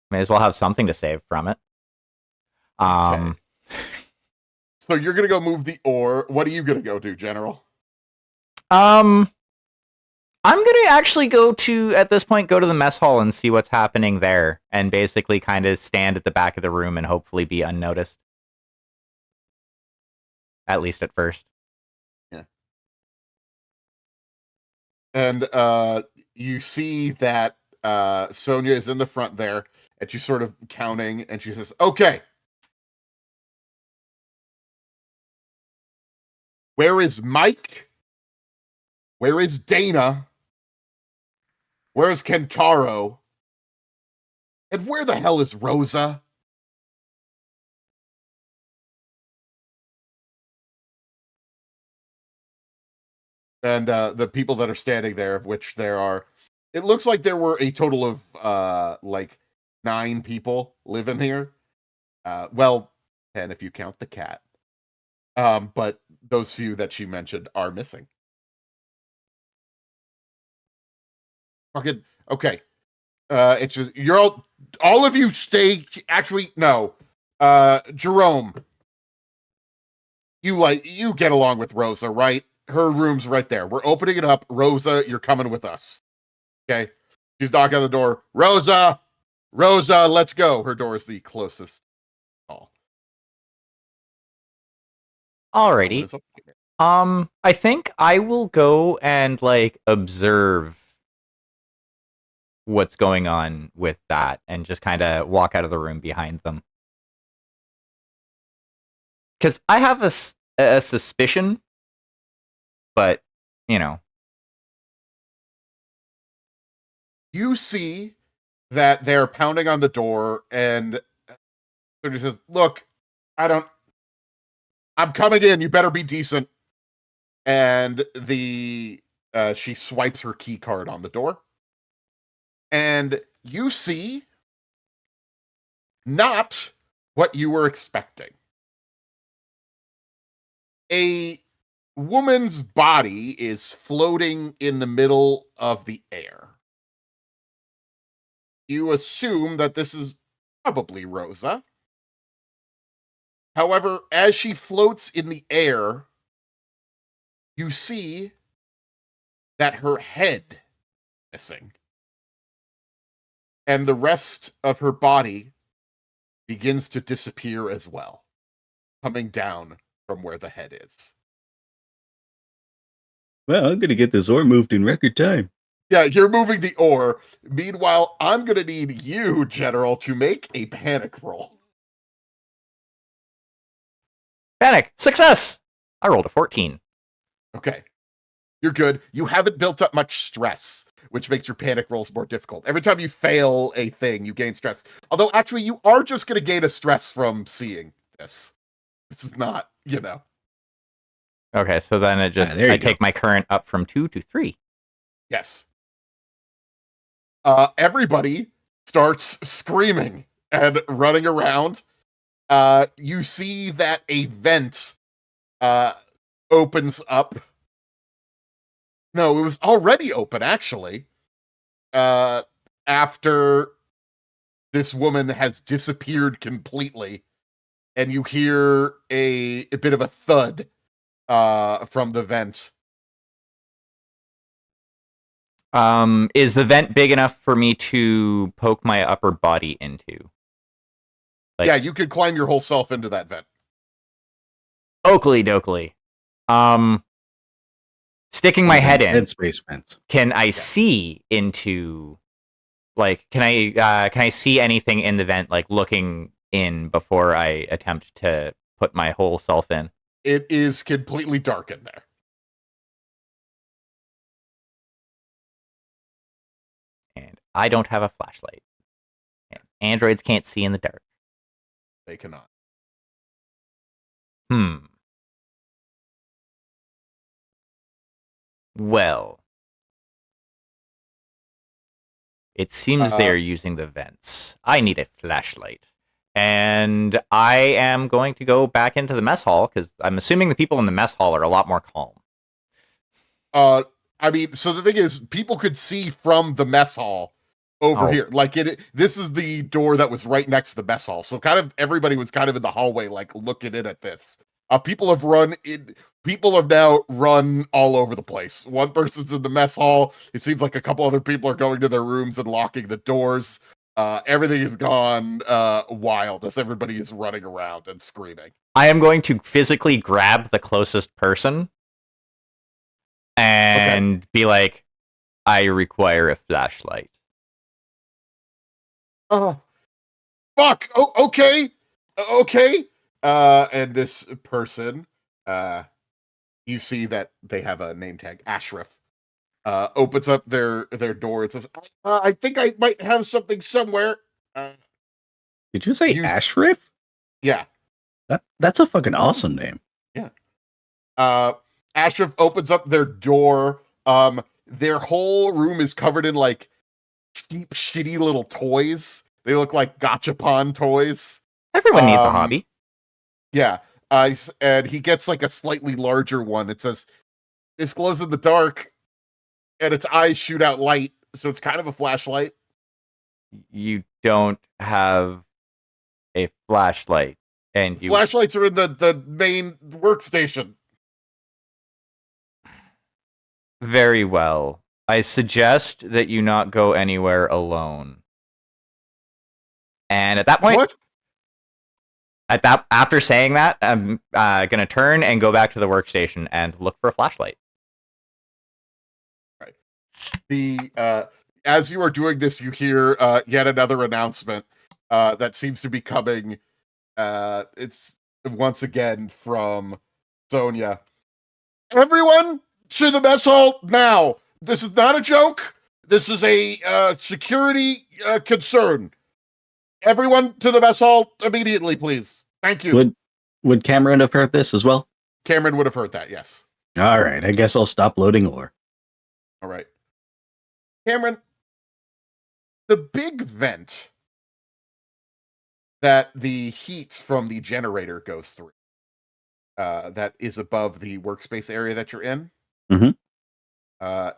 may as well have something to save from it. Okay. So you're gonna go move the ore. What are you gonna go do, General? I'm gonna actually at this point, go to the mess hall and see what's happening there, and basically kind of stand at the back of the room and hopefully be unnoticed. At least at first. Yeah. And you see that Sonia is in the front there, and she's sort of counting, and she says, okay. Where is Mike? Where is Dana? Where is Kentaro? And where the hell is Rosa? And the people that are standing there, of which it looks like there were a total of like 9 people living here. Well, 10 if you count the cat. But those few that she mentioned are missing. Fucking okay. It's just you're all of you stay. Actually, no. Jerome, you get along with Rosa, right? Her room's right there. We're opening it up. Rosa, you're coming with us. Okay. She's knocking on the door. Rosa, let's go. Her door is the closest hall. Alrighty. I think I will go and observe what's going on with that and just kind of walk out of the room behind them. Because I have a suspicion, but, You see that they're pounding on the door, and somebody says, look, I'm coming in. You better be decent. And she swipes her key card on the door. And you see not what you were expecting. A woman's body is floating in the middle of the air. You assume that this is probably Rosa. However, as she floats in the air, you see that her head is missing. And the rest of her body begins to disappear as well, coming down from where the head is. Well, I'm gonna get this ore moved in record time. Yeah, you're moving the ore. Meanwhile, I'm going to need you, General, to make a panic roll. Panic! Success! I rolled a 14. Okay. You're good. You haven't built up much stress, which makes your panic rolls more difficult. Every time you fail a thing, you gain stress. Although, actually, you are just going to gain a stress from seeing this. This is not, Okay, so then I take my current up from 2 to 3. Yes. Everybody starts screaming and running around. You see that a vent opens up. No, it was already open, actually. After this woman has disappeared completely, and you hear a bit of a thud from the vent. Is the vent big enough for me to poke my upper body into? Yeah, you could climb your whole self into that vent. Oakley dokley. Sticking my head in. Headspace vents. Can I see into? Can I see anything in the vent? Like looking in before I attempt to put my whole self in. It is completely dark in there. And I don't have a flashlight. And androids can't see in the dark. They cannot. Well, it seems they are using the vents. I need a flashlight. And I am going to go back into the mess hall, because I'm assuming the people in the mess hall are a lot more calm. I mean, so the thing is, people could see from the mess hall over here. Like, this is the door that was right next to the mess hall. So kind of everybody was kind of in the hallway, like, looking in at this. People have now run all over the place. One person's in the mess hall. It seems like a couple other people are going to their rooms and locking the doors. Everything has gone wild as everybody is running around and screaming. I am going to physically grab the closest person and be like, I require a flashlight. Oh, fuck. Oh, okay. Okay. And this person, you see that they have a name tag, Ashraf, opens up their door and says, I think I might have something somewhere. Did you say Ashraf? Yeah. That's a fucking awesome name. Yeah. Ashraf opens up their door. Their whole room is covered in like cheap, shitty little toys. They look like gachapon toys. Everyone needs a hobby. Yeah. And he gets like a slightly larger one. It says, "This glows in the dark," and its eyes shoot out light, so it's kind of a flashlight. You don't have a flashlight, and flashlights are in the main workstation. Very well. I suggest that you not go anywhere alone. And at that point, What? After saying that, I'm gonna turn and go back to the workstation and look for a flashlight. Right. As you are doing this, you hear yet another announcement that seems to be coming. It's once again from Sonia. Everyone to the mess hall now. This is not a joke. This is a security concern. Everyone to the mess hall immediately, please. Thank you. Would Cameron have heard this as well? Cameron would have heard that, yes. All right, I guess I'll stop loading ore. All right. Cameron, the big vent that the heat from the generator goes through, that is above the workspace area that you're in. Mm-hmm.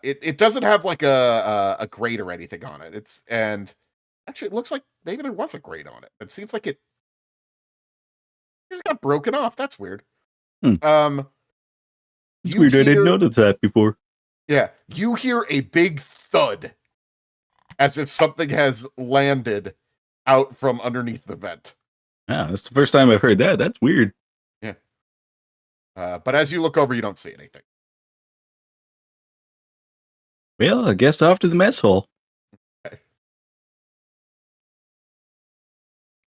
It doesn't have like a grate or anything on it. Actually, it looks like maybe there was a grate on it. It seems like it just got broken off. That's weird. It's weird. I didn't notice that before. Yeah, you hear a big thud as if something has landed out from underneath the vent. Yeah, that's the first time I've heard that. That's weird. Yeah. But as you look over, you don't see anything. Well, I guess off to the mess hole. Okay.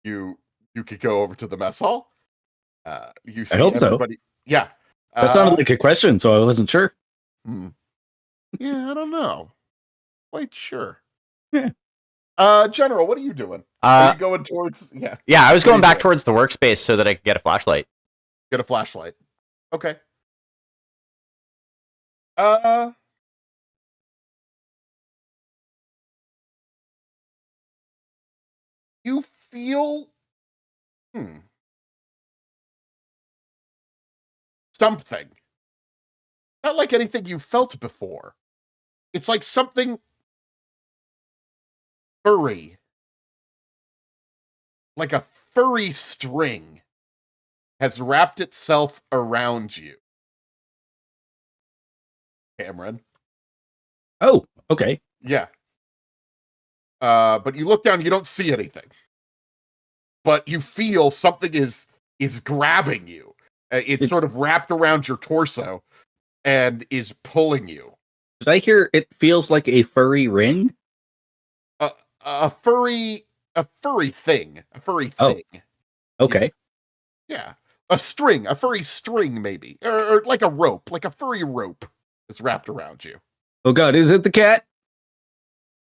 You could go over to the mess hall. You see hope so. everybody. Yeah. That sounded like a question, so I wasn't sure. Yeah, I don't know. Quite sure. Yeah. General, what are you doing? Are you going towards? Yeah. Yeah, I was going back towards the workspace so that I could get a flashlight. Get a flashlight. Okay. You feel something. Not like anything you felt before. It's like something furry. Like a furry string has wrapped itself around you. Cameron. Oh, okay. Yeah. But you look down, you don't see anything. But you feel something is grabbing you. It's sort of wrapped around your torso and is pulling you. Did I hear it feels like a furry ring? A furry thing. A furry thing. Okay. Yeah. A furry string, maybe. Or like a rope, like a furry rope is wrapped around you. Oh god, is it the cat?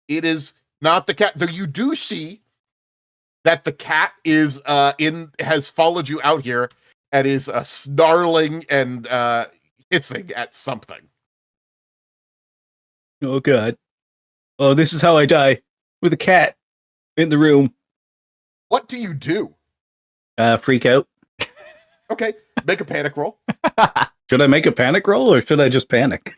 It is not the cat. Though you do see that the cat has followed you out here and is snarling and hissing at something. Oh god. Oh, this is how I die. With a cat in the room. What do you do? Freak out. Okay, make a panic roll. Should I make a panic roll or should I just panic?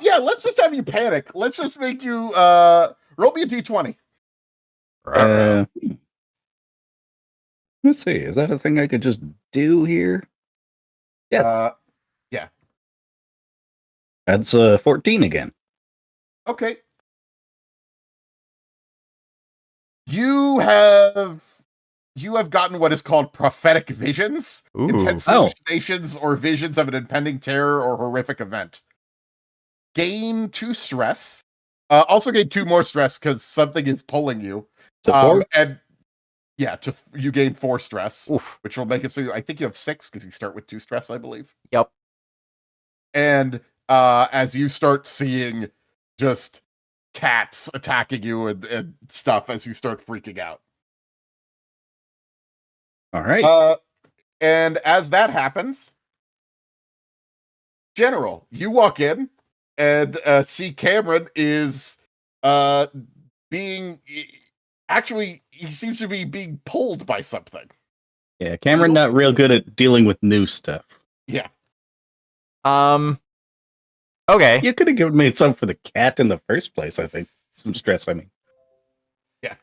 Yeah, let's just have you panic. Let's just make you roll me a d20. Let's see. Is that a thing I could just do here? Yes. Yeah. That's 14 again. Okay. You have gotten what is called prophetic visions, intense hallucinations or visions of an impending terror or horrific event. Gain 2 stress. Also gain 2 more stress because something is pulling you. So 4? And yeah, you gain 4 stress, Oof. which will make it so I think you have 6 because you start with 2 stress, I believe. Yep. And as you start seeing just cats attacking you and stuff as you start freaking out. All right. And as that happens, General, you walk in and see Cameron is being actually he seems to be being pulled by something. Yeah, Cameron not real good at dealing with new stuff. Yeah. Okay. You could have made some for the cat in the first place, I think. Some stress, I mean. Yeah.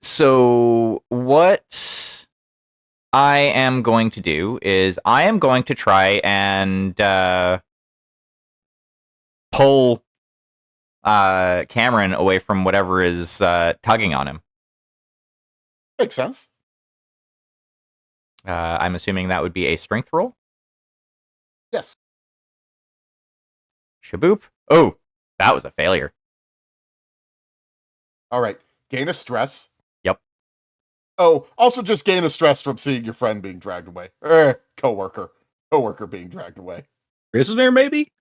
So what I am going to do is I am going to try and pull Cameron away from whatever is tugging on him. Makes sense. I'm assuming that would be a strength roll. Yes. Shaboop. Oh, that was a failure. All right. Gain a stress. Yep. Oh, also just gain a stress from seeing your friend being dragged away. Coworker being dragged away. Prisoner, maybe?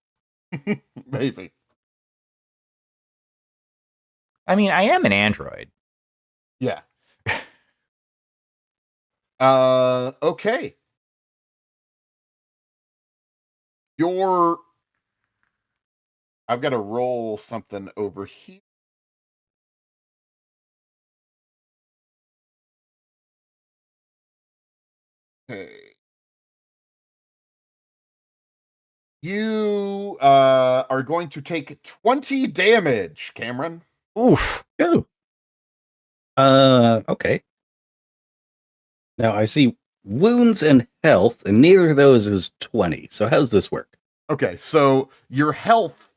Maybe. I mean, I am an android. Yeah. Okay. I've got to roll something over here. Okay. You are going to take 20 damage, Cameron. Oof. Oh. Okay. Now I see wounds and health, and neither of those is 20. So how's this work? Okay, so your health,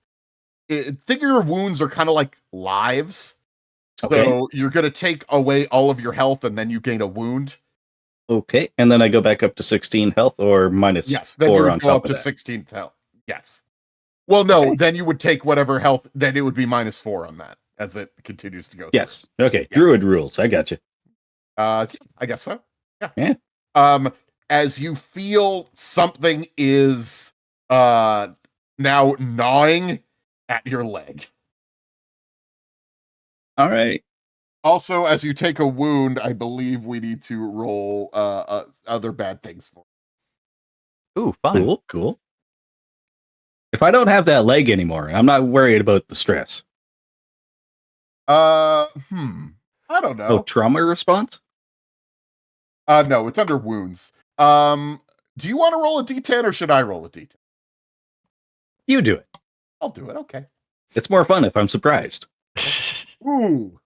think your wounds are kind of like lives. So Okay. you're going to take away all of your health and then you gain a wound. Okay. And then I go back up to 16 health or minus Yes, then you 4 would on go top up of to that. 16th health. Yes. Well, no, Okay. then you would take whatever health, then it would be -4 on that as it continues to go through. Yes. Okay. Yeah. Druid rules. I got you. I guess so. Yeah. Yeah. As you feel something is uh now gnawing at your leg. All right. Also, as you take a wound, I believe we need to roll other bad things for. Ooh, fun. Cool. Cool. If I don't have that leg anymore, I'm not worried about the stress. I don't Oh, know. trauma response? No, it's under wounds. Do you want to roll a d10 or should I roll a d10? You do it. I'll do it. Okay. It's more fun if I'm surprised. Ooh.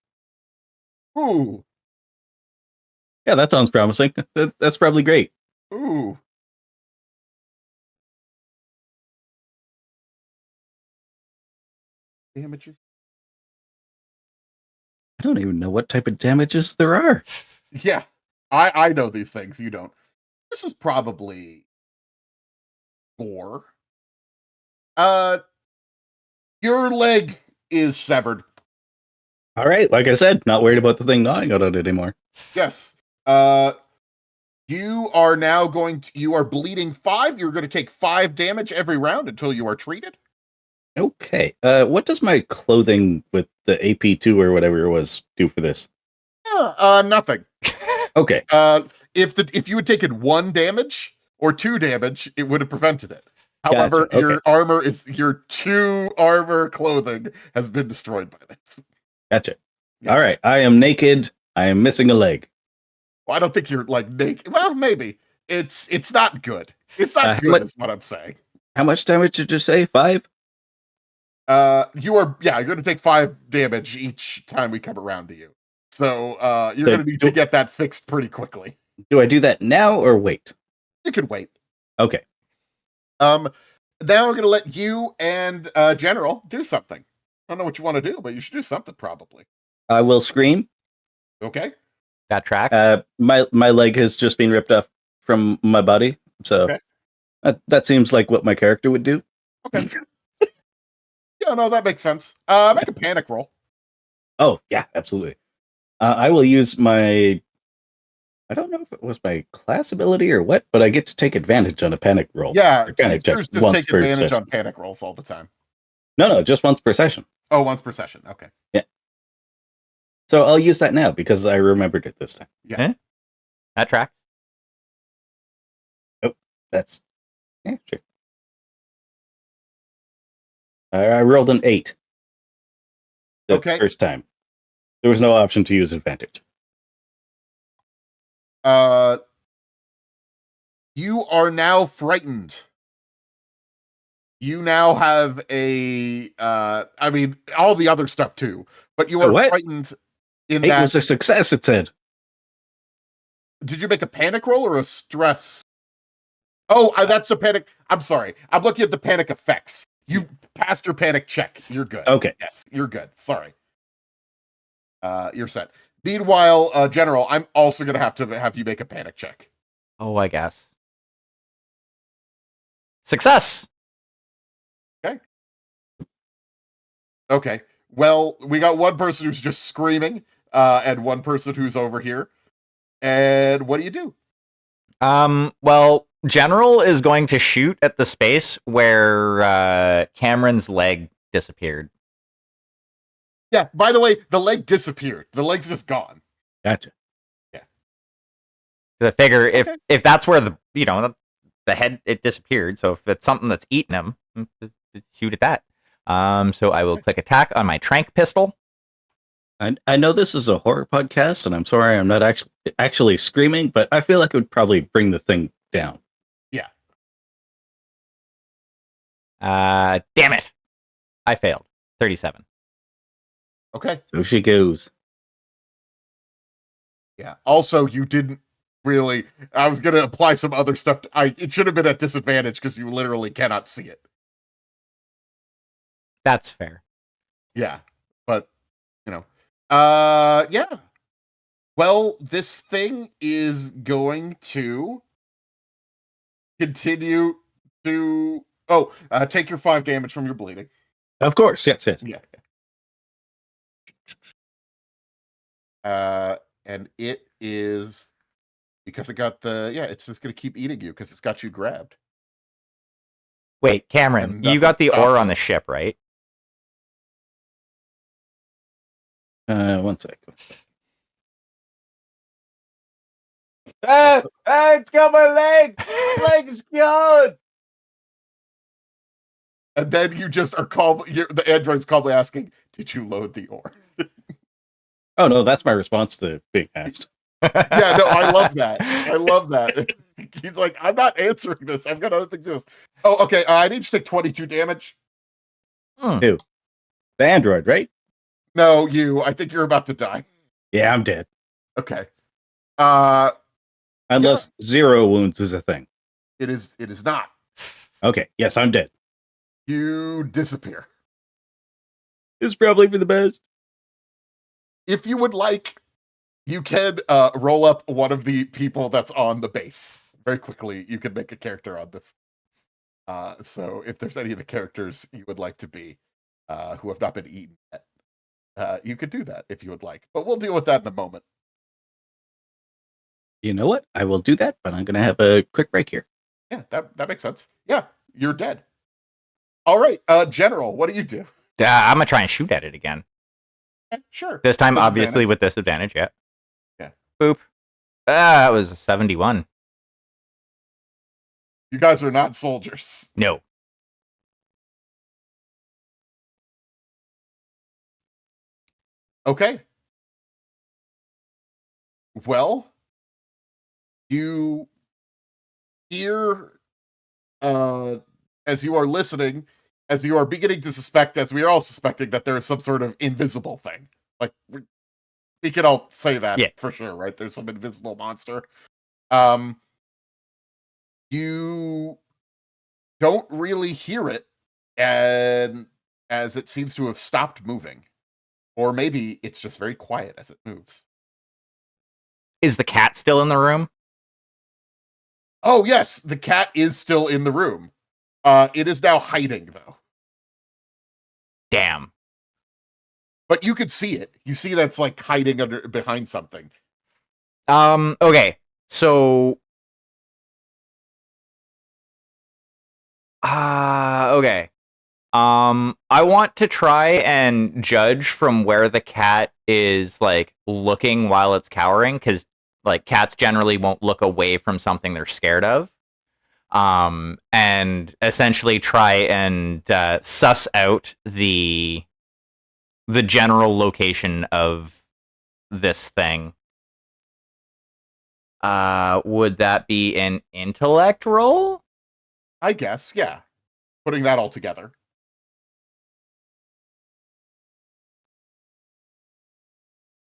Ooh. Yeah, that sounds promising. That's probably great. Ooh. Damages. I don't even know what type of damages there are. Yeah. I know these things. You don't. This is probably 4. Your leg is severed. All right. Like I said, not worried about the thing gnawing out on it anymore. Yes. You are now you are bleeding 5. You're going to take 5 damage every round until you are treated. Okay. What does my clothing with the AP2 or whatever it was do for this? Nothing. Okay. If you had taken 1 damage or 2 damage, it would have prevented it. However, Gotcha, okay. your 2 armor clothing has been destroyed by this. Gotcha. Yeah. All right. I am naked. I am missing a leg. Well, I don't think you're like naked. Well, maybe. It's not good. It's not good, is what I'm saying. How much damage did you say? 5? You're going to take 5 damage each time we come around to you. So you're So going to need to get that fixed pretty quickly. Do I do that now or wait? You can wait. Okay. Now I'm going to let you and General do something. I don't know what you want to do, but you should do something probably. I will scream. Okay. Got track. My leg has just been ripped off from my body, so Okay. that seems like what my character would do. Okay. Yeah, no, that makes sense. Make a panic roll. Oh yeah, absolutely. I will use my. I don't know if it was my class ability or what, but I get to take advantage on a panic roll. Yeah, panic check just once take per advantage session. on panic rolls all the time. No, just once per session. Oh, once per session. Okay. Yeah. So I'll use that now because I remembered it this time. Yeah. That tracks. Oh, that's sure. I rolled an 8. The first time. There was no option to use advantage. You are now frightened. You now have a I mean all the other stuff too, but you are frightened in 8 that was a success, it said. Did you make a panic roll or a stress? Oh, that's a panic. I'm sorry. I'm looking at the panic effects. You passed your panic check. You're good. Okay. Yes, you're good. Sorry. You're set. Meanwhile, General, I'm also going to have you make a panic check. Oh, I guess. Success! Okay. Well, we got one person who's just screaming, and one person who's over here. And what do you do? Well, General is going to shoot at the space where Cameron's leg disappeared. Yeah, by the way, the leg disappeared. The leg's just gone. Gotcha. Yeah. I figure if that's where the head it disappeared, so if it's something that's eating him, shoot at that. So I will click attack on my trank pistol. I know this is a horror podcast, and I'm sorry I'm not actually screaming, but I feel like it would probably bring the thing down. Yeah. Damn it. I failed. 37. Okay. So she goes. Yeah. Also, you didn't really. I was going to apply some other stuff. It should have been at disadvantage because you literally cannot see it. That's fair. Yeah, but yeah. Well, this thing is going to continue to. Oh, take your 5 damage from your bleeding. Of course, yes. Yeah. And it is because it got it's just gonna keep eating you because it's got you grabbed. Wait, Cameron, And you got the ore on the the ship, right? 1 second. It's got my leg. Leg's gone. And then you just are the android's calmly asking, "Did you load the ore?" Oh no, that's my response to being asked. Yeah, no, I love that. I love that. He's like, "I'm not answering this. I've got other things to do." Oh, okay. I need you to take 22 damage. Who? The android, right? No, you. I think you're about to die. Yeah, I'm dead. Okay. Unless 0 wounds is a thing. It is not. Okay, yes, I'm dead. You disappear. It's probably for the best. If you would like, you can roll up one of the people that's on the base. Very quickly, you can make a character on this. So if there's any of the characters you would like to be who have not been eaten yet, you could do that if you would like. But we'll deal with that in a moment. You know what? I will do that, but I'm going to have a quick break here. Yeah, that makes sense. Yeah, you're dead. All right, General, what do you do? I'm gonna try and shoot at it again. Sure. This time, obviously, with disadvantage. Yeah. Yeah. Boop. That was a 71. You guys are not soldiers. No. Okay. Well, you hear, as you are listening, as you are beginning to suspect, as we are all suspecting, that there is some sort of invisible thing. Like, we can all say that for sure, right? There's some invisible monster. You don't really hear it, and as it seems to have stopped moving. Or maybe it's just very quiet as it moves. Is the cat still in the room? Oh, yes, the cat is still in the room. It is now hiding, though. Damn. But you could see it. You see that's like hiding behind something. Okay. So okay. I want to try and judge from where the cat is like looking while it's cowering, because like cats generally won't look away from something they're scared of. And essentially try and suss out the general location of this thing. Would that be an intellect roll? I guess, yeah. Putting that all together.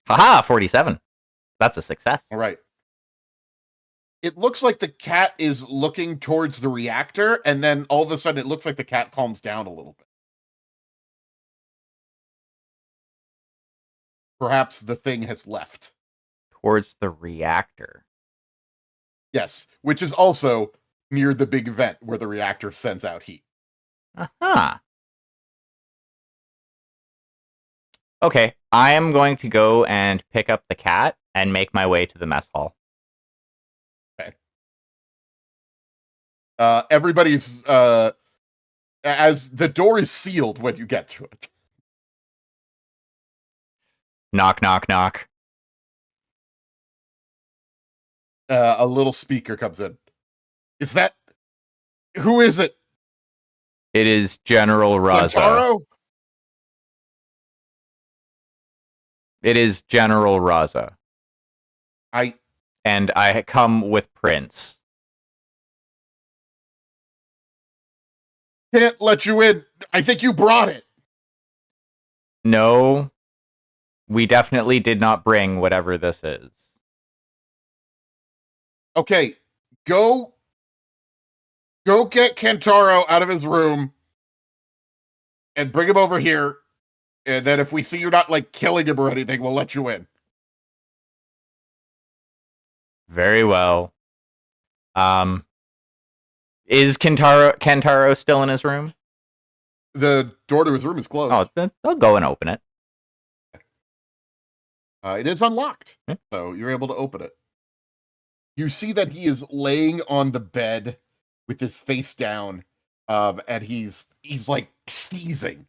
Haha, 47. That's a success. All right. It looks like the cat is looking towards the reactor, and then all of a sudden it looks like the cat calms down a little bit. Perhaps the thing has left. Towards the reactor. Yes, which is also near the big vent where the reactor sends out heat. Uh-huh. Okay, I am going to go and pick up the cat and make my way to the mess hall. Okay. Everybody's as the door is sealed when you get to it. Knock, knock, knock. A little speaker comes in. Is that... Who is it? It is General Raza. Kentaro? It is General Raza. And I come with Prince. Can't let you in. I think you brought it. No, we definitely did not bring whatever this is. Okay, go get Kentaro out of his room and bring him over here. And then if we see you're not like killing him or anything, we'll let you in. Very well. Is Kentaro still in his room? The door to his room is closed. Oh, then I'll go and open it. It is unlocked, Hmm. so you're able to open it. You see that he is laying on the bed with his face down, and he's like seizing.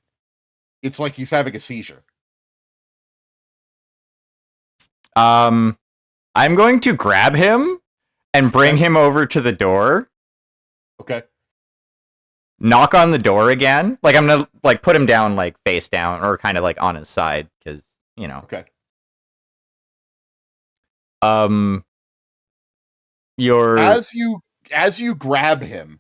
It's like he's having a seizure. I'm going to grab him and bring him over to the door. Okay. Knock on the door again. Like I'm gonna like put him down like face down or kind of like on his side because you know. Okay. Your As you grab him,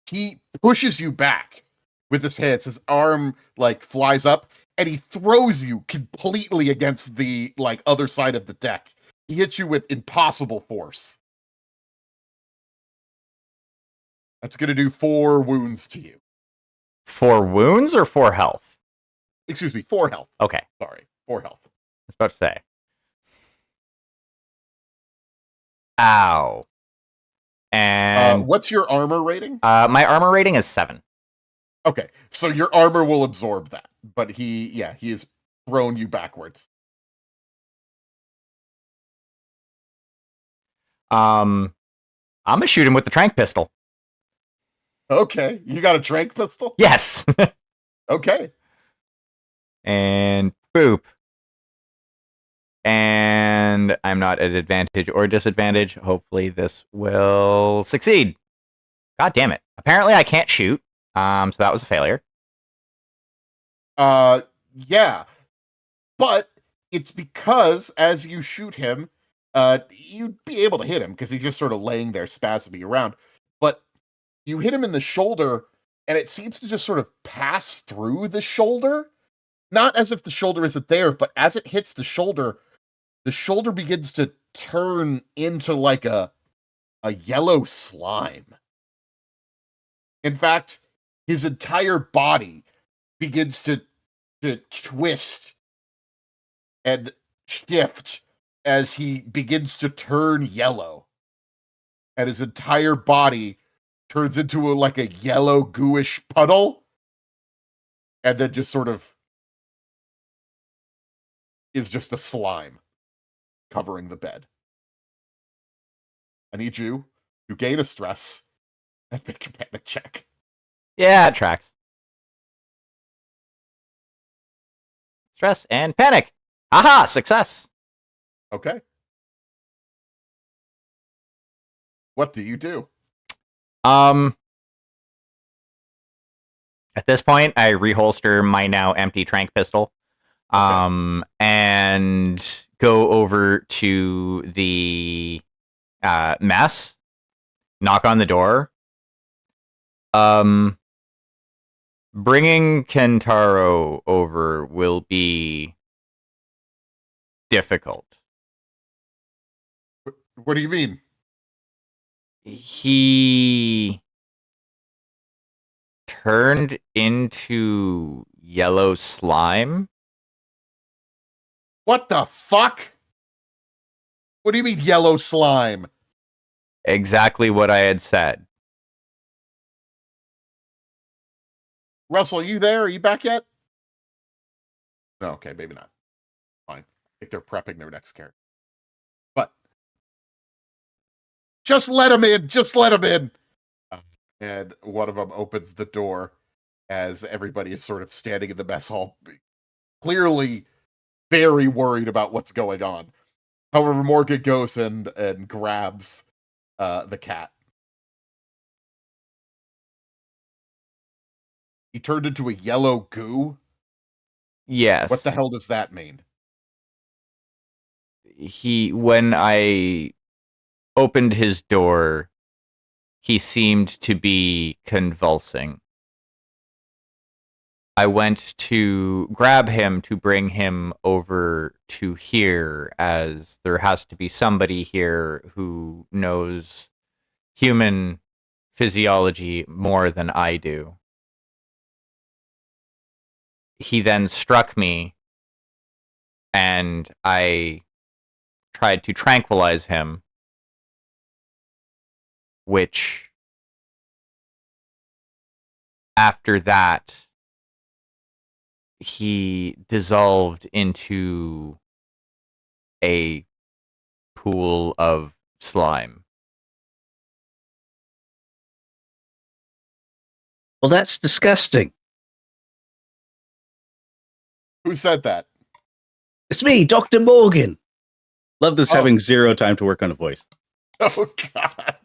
he pushes you back with his hands. His arm like flies up, and he throws you completely against the like other side of the deck. He hits you with impossible force. That's gonna do 4 wounds to you. 4 wounds or 4 health? Excuse me, 4 health. Okay, Sorry, 4 health. I was about to say. Ow. And What's your armor rating? my armor rating is 7. Okay, so your armor will absorb that, but he has thrown you backwards. I'm gonna shoot him with the trank pistol. Okay, you got a trank pistol? Yes. Okay. And boop. And I'm not at advantage or disadvantage. Hopefully this will succeed. God damn it. Apparently I can't shoot. So that was a failure. Yeah. But it's because as you shoot him, you'd be able to hit him because he's just sort of laying there spasming around. But you hit him in the shoulder, and it seems to just sort of pass through the shoulder. Not as if the shoulder isn't there, but as it hits the shoulder begins to turn into like a yellow slime. In fact, his entire body begins to twist and shift as he begins to turn yellow. And his entire body turns into like a yellow gooish puddle. And then just sort of is just a slime covering the bed. I need you to gain a stress and make a panic check. Yeah, it tracks. Stress and panic. Aha, success. Okay. What do you do? At this point, I reholster my now empty trank pistol. And go over to the mess, knock on the door. Bringing Kentaro over will be difficult. What do you mean? He turned into yellow slime. What the fuck? What do you mean yellow slime? Exactly what I had said. Russell, are you there? Are you back yet? No, okay, maybe not. Fine. I think they're prepping their next character. But just let him in. Just let him in. And one of them opens the door as everybody is sort of standing in the mess hall, clearly very worried about what's going on. However, Morgan goes and grabs the cat. He turned into a yellow goo? Yes. What the hell does that mean? When I opened his door, he seemed to be convulsing. I went to grab him to bring him over to here, as there has to be somebody here who knows human physiology more than I do. he then struck me, and I tried to tranquilize him, which after that he dissolved into a pool of slime. Well, that's disgusting. Who said that? It's me, Dr. Morgan. Love this Oh. having zero time to work on a voice. Oh God.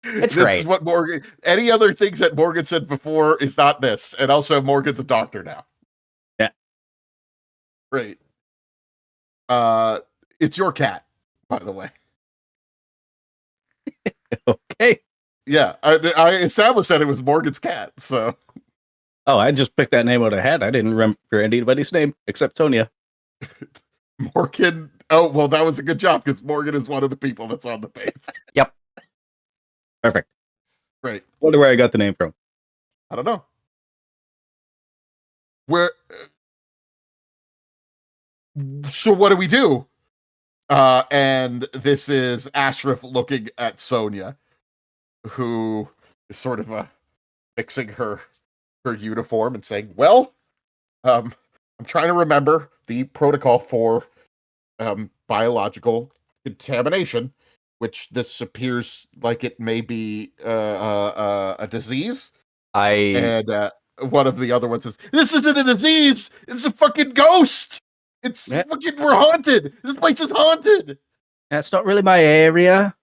It's this great. is what Morgan. Any other things that Morgan said before is not this, and also Morgan's a doctor now. Yeah. Great. It's your cat, by the way. Okay. Yeah, I established that it was Morgan's cat. So Oh, I just picked that name out of head. I didn't remember anybody's name except Sonia. Morgan. Oh well, that was a good job because Morgan is one of the people that's on the base. Yep. Perfect. Great. Wonder where I got the name from. I don't know. Where? So what do we do? And this is Ashraf looking at Sonia, who is sort of fixing her uniform and saying, "Well, I'm trying to remember the protocol for biological contamination, which this appears like it may be a disease." And one of the other ones says, "This isn't a disease. It's a fucking ghost. It's fucking, we're haunted. This place is haunted." That's not really my area.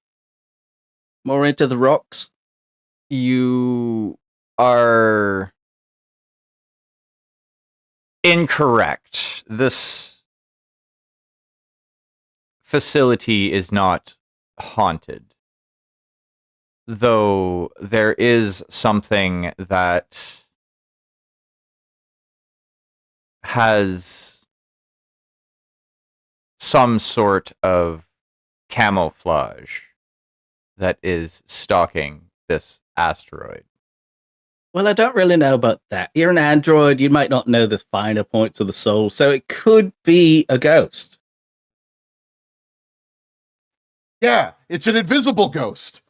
More into the rocks. You are incorrect. This facility is not haunted, though there is something that has some sort of camouflage that is stalking this asteroid. Well, I don't really know about that. You're an android. You might not know the finer points of the soul, so it could be a ghost. Yeah, it's an invisible ghost.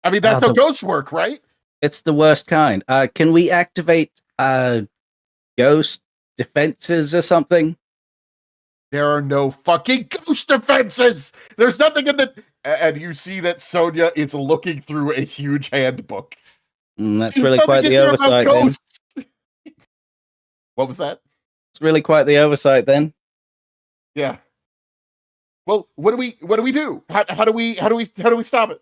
I mean, that's how ghosts work, right? It's the worst kind. Can we activate ghost defenses or something? There are no fucking ghost defenses. There's nothing in the. And you see that Sonia is looking through a huge handbook. That's really quite the oversight then. What was that? It's really quite the oversight then. Yeah. Well, what do we do? How do we stop it?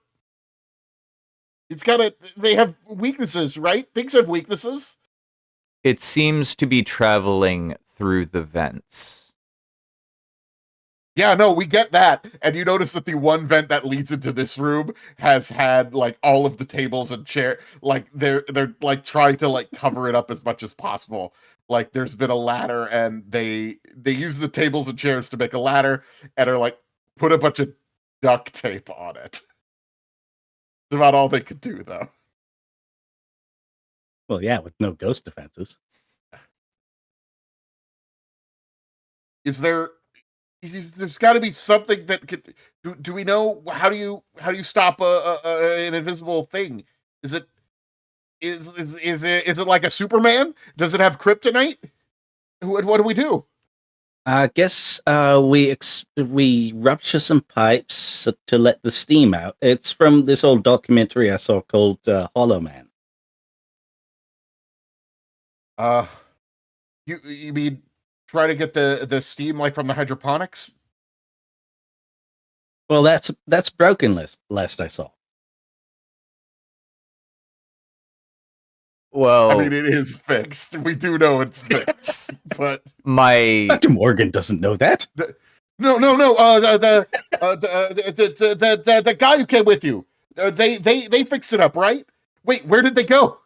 It's gotta. They have weaknesses, right? Things have weaknesses. It seems to be traveling through the vents. Yeah, no, we get that. And you notice that the one vent that leads into this room has had like all of the tables and chair, like they're like trying to like cover it up as much as possible. Like there's been a ladder and they use the tables and chairs to make a ladder and are like put a bunch of duct tape on it. That's about all they could do though. Well, yeah, with no ghost defenses. There's got to be something that could. Do we know how do you stop an invisible thing? Is it like a Superman? Does it have kryptonite? What do we do? I guess we rupture some pipes to let the steam out. It's from this old documentary I saw called Hollow Man. You mean try to get the steam like from the hydroponics? Well, that's broken last I saw. Well, I mean, it is fixed. We do know it's fixed, but Dr. Morgan doesn't know that. No. The guy who came with you, they fixed it up, right? Wait, where did they go?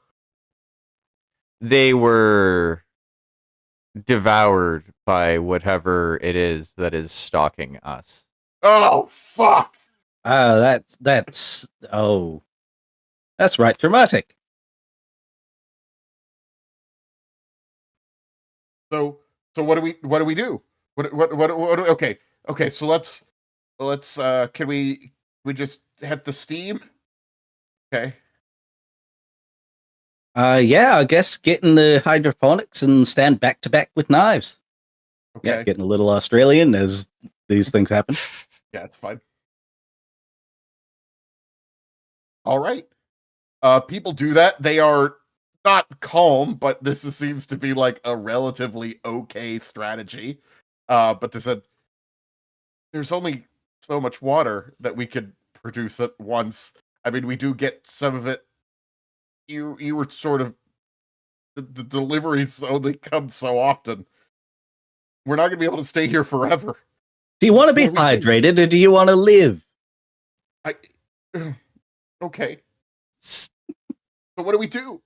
They were devoured by whatever it is that is stalking us. Oh fuck! That's right, dramatic. So what do we do? Okay. So let's can we just hit the steam? Okay. Yeah, I guess getting the hydroponics and stand back to back with knives. Okay. Yeah, getting a little Australian as these things happen. Yeah, it's fine. All right. People do that. They are not calm, but seems to be like a relatively okay strategy. But there's only so much water that we could produce at once. I mean, we do get some of it. You were sort of the deliveries only come so often. We're not gonna be able to stay here forever. Do you want to be What do we do? hydrated or do you want to live? I okay. So what do we do?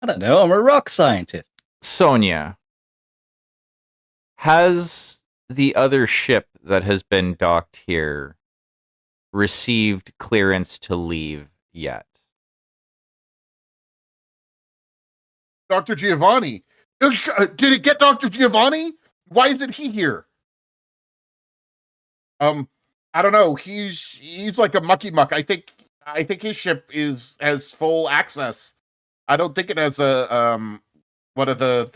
I don't know. I'm a rock scientist. Sonia, has the other ship that has been docked here received clearance to leave yet? Dr. Giovanni. Did it get Dr. Giovanni? Why isn't he here? I don't know. He's like a mucky muck. I think his ship has full access. I don't think it has a one of the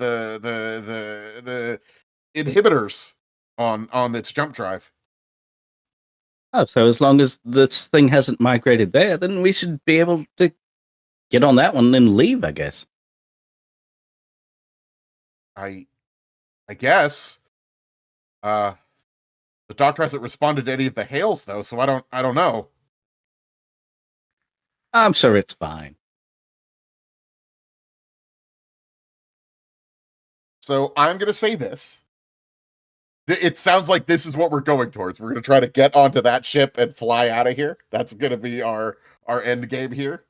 inhibitors on its jump drive. Oh, so as long as this thing hasn't migrated there, then we should be able to get on that one and leave, I guess. I guess. The doctor hasn't responded to any of the hails though, so I don't know. I'm sure it's fine. So I'm gonna say this. It sounds like this is what we're going towards. We're gonna try to get onto that ship and fly out of here. That's gonna be our end game here.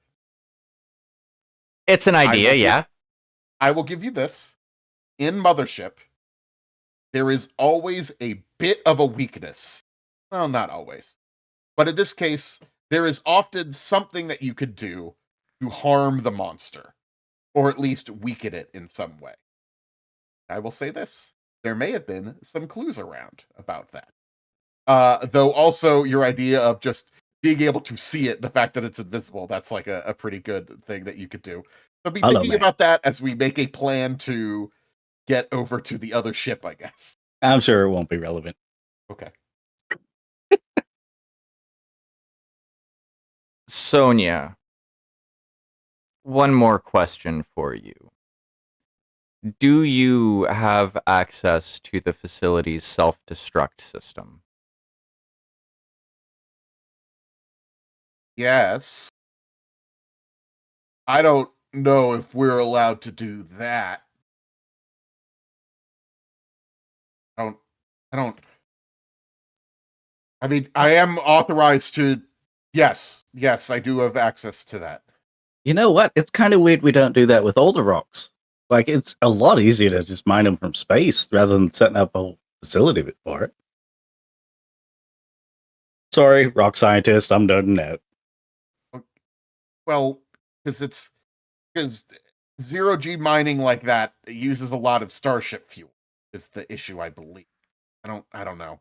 It's an idea, yeah. I will give you this. In Mothership, there is always a bit of a weakness. Well, not always. But in this case, there is often something that you could do to harm the monster, or at least weaken it in some way. I will say this. There may have been some clues around about that. Though also your idea of just being able to see it, the fact that it's invisible, that's like a pretty good thing that you could do. So be thinking about that as we make a plan to get over to the other ship, I guess. I'm sure it won't be relevant. Okay. Sonia, one more question for you. Do you have access to the facility's self-destruct system? Yes. I don't know if we're allowed to do that. I mean, I am authorized to. Yes, I do have access to that. You know what? It's kind of weird we don't do that with all the rocks. Like, it's a lot easier to just mine them from space rather than setting up a whole facility for it. Sorry, rock scientist, I'm nodding out. Well, because zero G mining like that uses a lot of starship fuel. Is the issue, I believe. I don't know.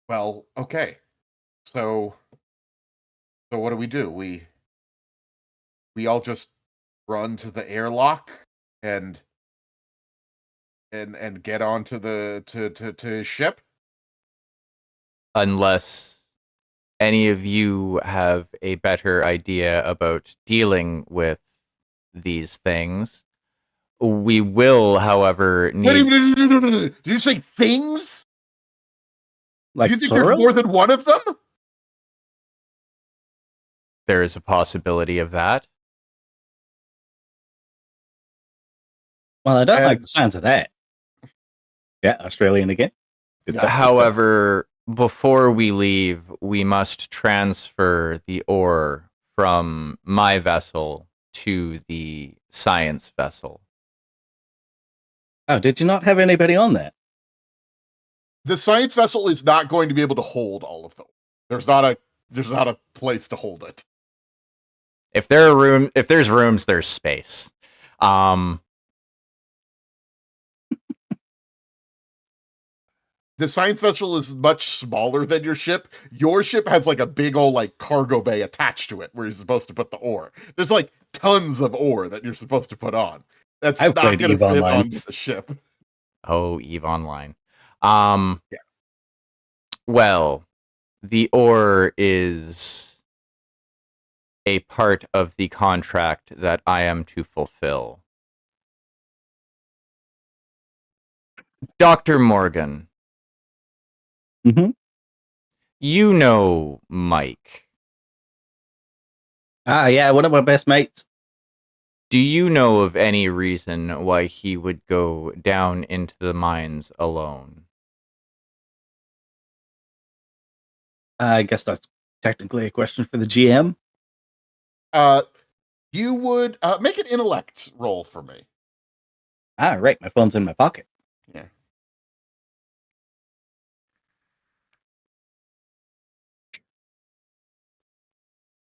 Well, okay. So what do? We all just run to the airlock and get onto the to ship? Unless any of you have a better idea about dealing with these things. We will, however, need... Did you say things? Like, Do you think plural? there's more than one of them? There is a possibility of that. Well, I don't like the sounds of that. Yeah, Australian again. However, before we leave, we must transfer the ore from my vessel to the science vessel. Oh, did you not have anybody on that? The science vessel is not going to be able to hold all of them. There's not a place to hold it. If there's rooms, there's space. The science vessel is much smaller than your ship. Your ship has like a big old like cargo bay attached to it where you're supposed to put the ore. There's like tons of ore that you're supposed to put on. That's I've not played going to EVE fit Online. onto the ship. Oh, EVE Online. Yeah. Well, the ore is a part of the contract that I am to fulfill. Dr. Morgan, Mm-hmm. you know Mike. Ah, yeah, one of my best mates. Do you know of any reason why he would go down into the mines alone? I guess that's technically a question for the GM. You would make an intellect roll for me. Ah, right, my phone's in my pocket. Yeah.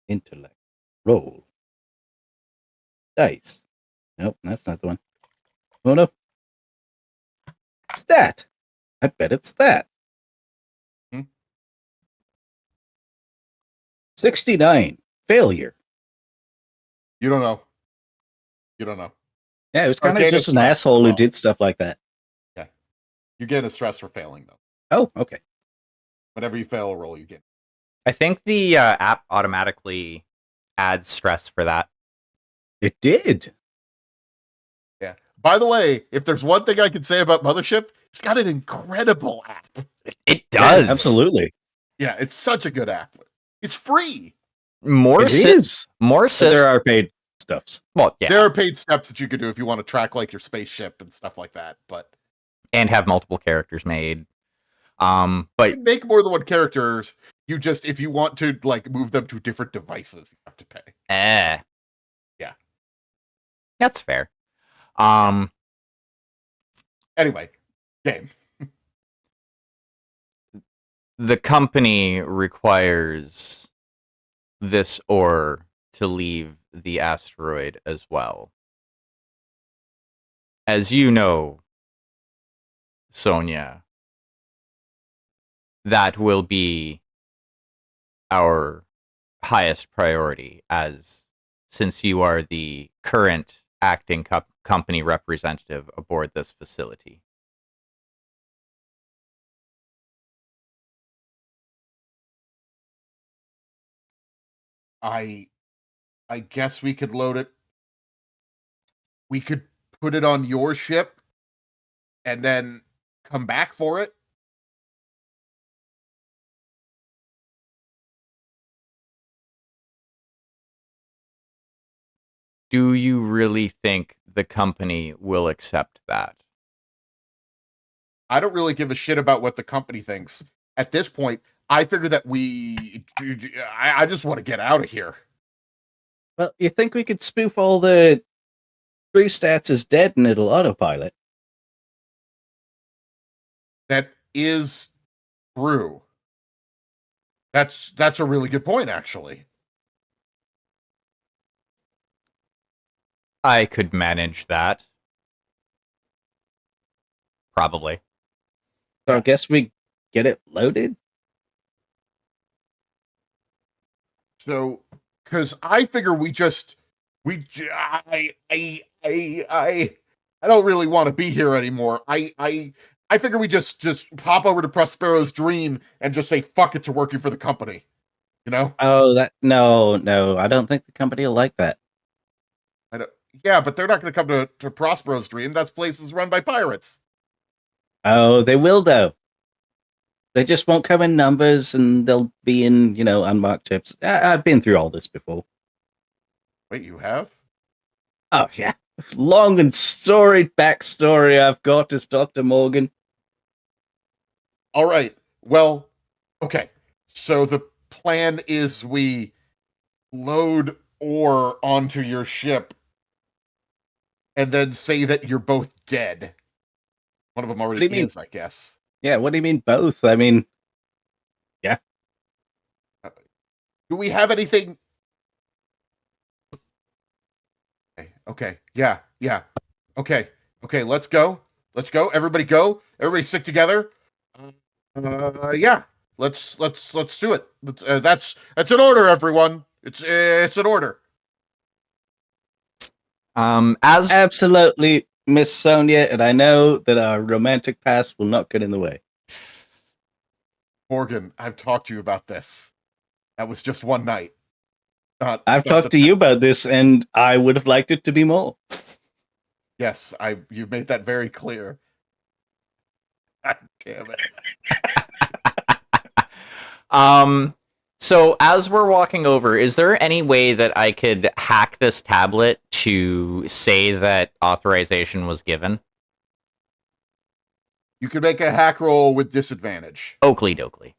Intellect. Roll. Dice. Nope, that's not the one. Oh no. Stat. I bet it's that. Hmm? 69. Failure. You don't know. You don't know. Yeah, it was kind of Arcana just an stress asshole who roll. did stuff like that. You get a stress for failing though. Oh, okay. Whenever you fail a roll, you get. I think the app automatically adds stress for that. It did. Yeah. By the way, if there's one thing I can say about Mothership, it's got an incredible app. It does. Absolutely. Yeah, it's such a good app. It's free. More It is. more But there are paid stuffs. Well, yeah, There are paid steps that you can do if you want to track like your spaceship and stuff like that. But and have multiple characters made. you But can make more than one characters. You just if you want to like move them to different devices, you have to pay. yeah, that's fair. Anyway, game. The company requires this ore to leave the asteroid as well. As you know, Sonia, that will be our highest priority, as since you are the current acting company representative aboard this facility. I guess we could load it. We could put it on your ship and then come back for it. Do you really think the company will accept that? I don't really give a shit about what the company thinks. At this point, I figure that I just want to get out of here. Well, you think we could spoof all the crew stats as dead and it'll autopilot? That is true. That's a really good point, actually. I could manage that. Probably. So I guess we get it loaded? So, because I figure I don't really want to be here anymore. I figure we just pop over to Prospero's Dream and just say fuck it to working for the company. You know? Oh, no. I don't think the company will like that. Yeah, but they're not going to come to Prospero's Dream. That place is run by pirates. Oh, they will, though. They just won't come in numbers and they'll be in, unmarked chips. I've been through all this before. Wait, you have? Oh, yeah. Long and storied backstory I've got as Dr. Morgan. All right. Well, okay. So the plan is we load ore onto your ship and then say that you're both dead. One of them already is, I guess. Yeah, what do you mean both? I mean, yeah. Do we have anything? Okay. Okay. Yeah. Yeah. Okay. Okay. Let's go. Let's go. Everybody go. Everybody stick together. Yeah. Let's do it. That's an order, everyone. It's an order. As Absolutely, Miss Sonia, and I know that our romantic past will not get in the way. Morgan, I've talked to you about this. That was just one night. I've talked to you about this, and I would have liked it to be more. Yes, you've made that very clear. God damn it. So as we're walking over, is there any way that I could hack this tablet to say that authorization was given? You can make a hack roll with disadvantage. Oakley dokley.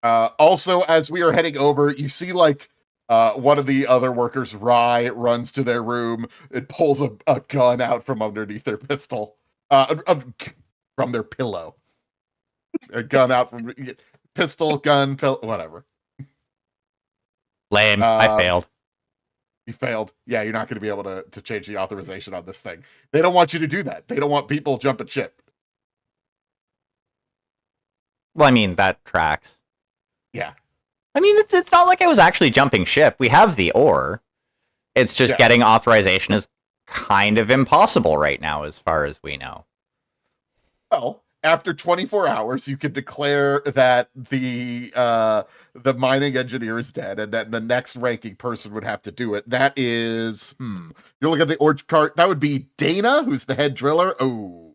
Also, as we are heading over, you see like one of the other workers, Rye, runs to their room and pulls a gun out from underneath their pistol. From their pillow. A gun out from pistol, gun, whatever. Lame. I failed. You failed. Yeah, you're not going to be able to change the authorization on this thing. They don't want you to do that. They don't want people jumping ship. Well, I mean, that tracks. Yeah. I mean, it's not like I was actually jumping ship. We have the ore. It's just getting authorization is kind of impossible right now, as far as we know. Well, after 24 hours, you could declare that the mining engineer is dead, and then the next ranking person would have to do it. That is, you look at the org cart. That would be Dana, who's the head driller. Oh,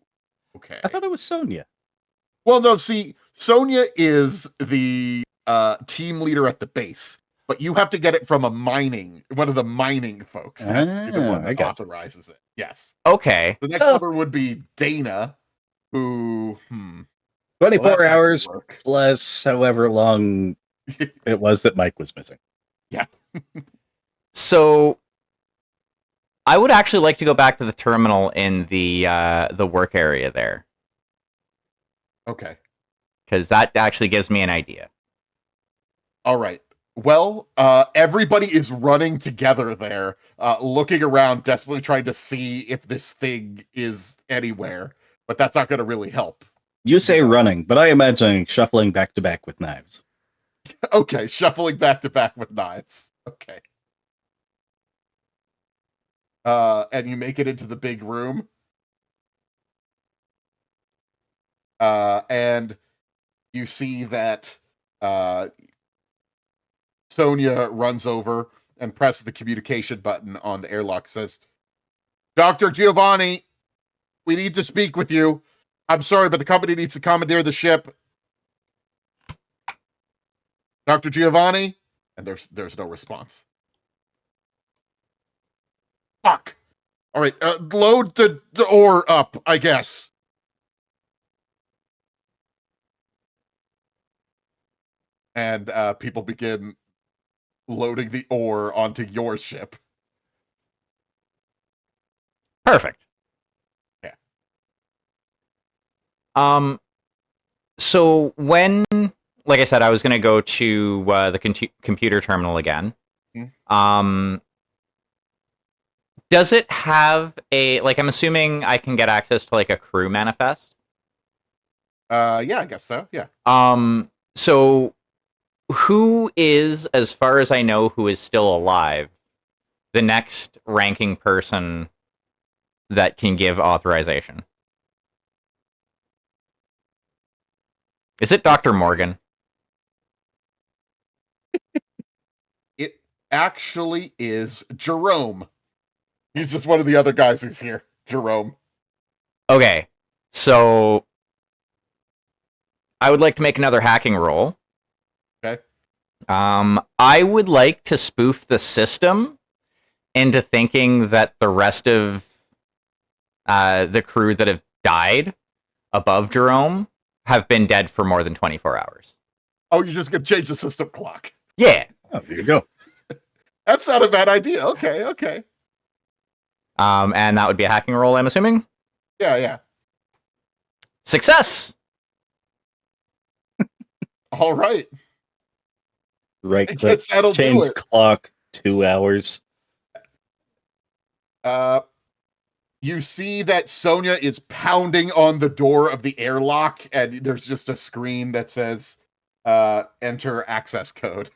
okay. I thought it was Sonia. Well, no, see, Sonia is the team leader at the base, but you have to get it from one of the mining folks. It has to be the one that authorizes it. Yes. Okay. The next one would be Dana, who 24 hours plus however long it was that Mike was missing. Yeah. So I would actually like to go back to the terminal in the work area there. Okay. Because that actually gives me an idea. All right. Well, everybody is running together there, looking around, desperately trying to see if this thing is anywhere. But that's not going to really help. You say running, but I imagine shuffling back to back with knives. Okay, shuffling back to back with knives. Okay. And you make it into the big room. And you see that Sonia runs over and presses the communication button on the airlock. Says, Dr. Giovanni, we need to speak with you. I'm sorry, but the company needs to commandeer the ship. Dr. Giovanni? And there's no response. Fuck. All right, load the ore up, I guess. And people begin loading the ore onto your ship. Perfect. Yeah. So when, like I said, I was going to go to the computer terminal again. Mm-hmm. Does it have I'm assuming I can get access to like a crew manifest? Yeah, I guess so. Yeah. So who is, as far as I know, who is still alive, the next ranking person that can give authorization? Is it Dr. Morgan? It actually is Jerome. He's just one of the other guys who's here. Jerome. Okay. So I would like to make another hacking roll. Okay. I would like to spoof the system into thinking that the rest of the crew that have died above Jerome have been dead for more than 24 hours. Oh, you're just going to change the system clock. Yeah. Oh, there you go. That's not a bad idea. Okay. And that would be a hacking roll, I'm assuming? Yeah. Success! All right. Right I click, guess that'll do change it. clock 2 hours. You see that Sonia is pounding on the door of the airlock, and there's just a screen that says, enter access code.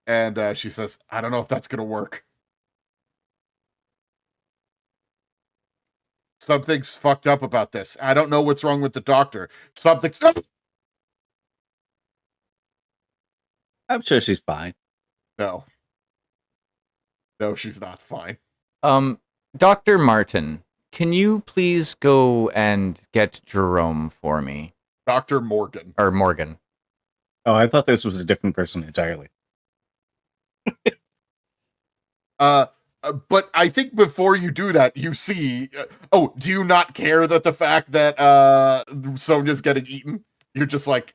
And she says, I don't know if that's going to work. Something's fucked up about this. I don't know what's wrong with the doctor. Something's... I'm sure she's fine. No. No, she's not fine. Dr. Martin, can you please go and get Jerome for me? Dr. Morgan. Or Morgan. Oh, I thought this was a different person entirely. But I think before you do that, you see... do you not care that the fact that Sonia's getting eaten? You're just like...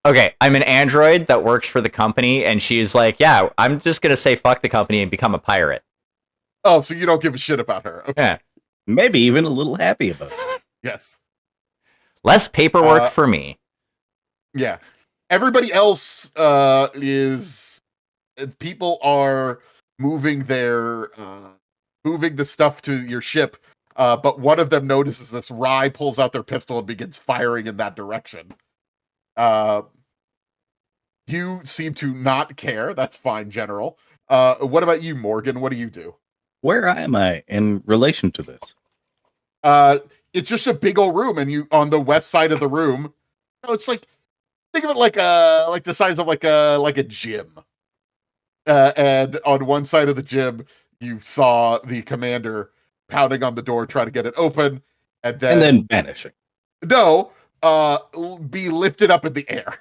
Okay, I'm an android that works for the company, and she's like, yeah, I'm just going to say fuck the company and become a pirate. Oh, so you don't give a shit about her. Okay. Yeah. Maybe even a little happy about it. Yes. Less paperwork for me. Yeah. Everybody else is... People are moving their... moving the stuff to your ship, but one of them notices this. Rye pulls out their pistol and begins firing in that direction. You seem to not care. That's fine, General. What about you, Morgan? What do you do? Where am I in relation to this? It's just a big old room, and you on the west side of the room. Oh, it's like, think of it like the size of like a gym. And on one side of the gym, you saw the commander pounding on the door, trying to get it open, and then vanishing. No, be lifted up in the air.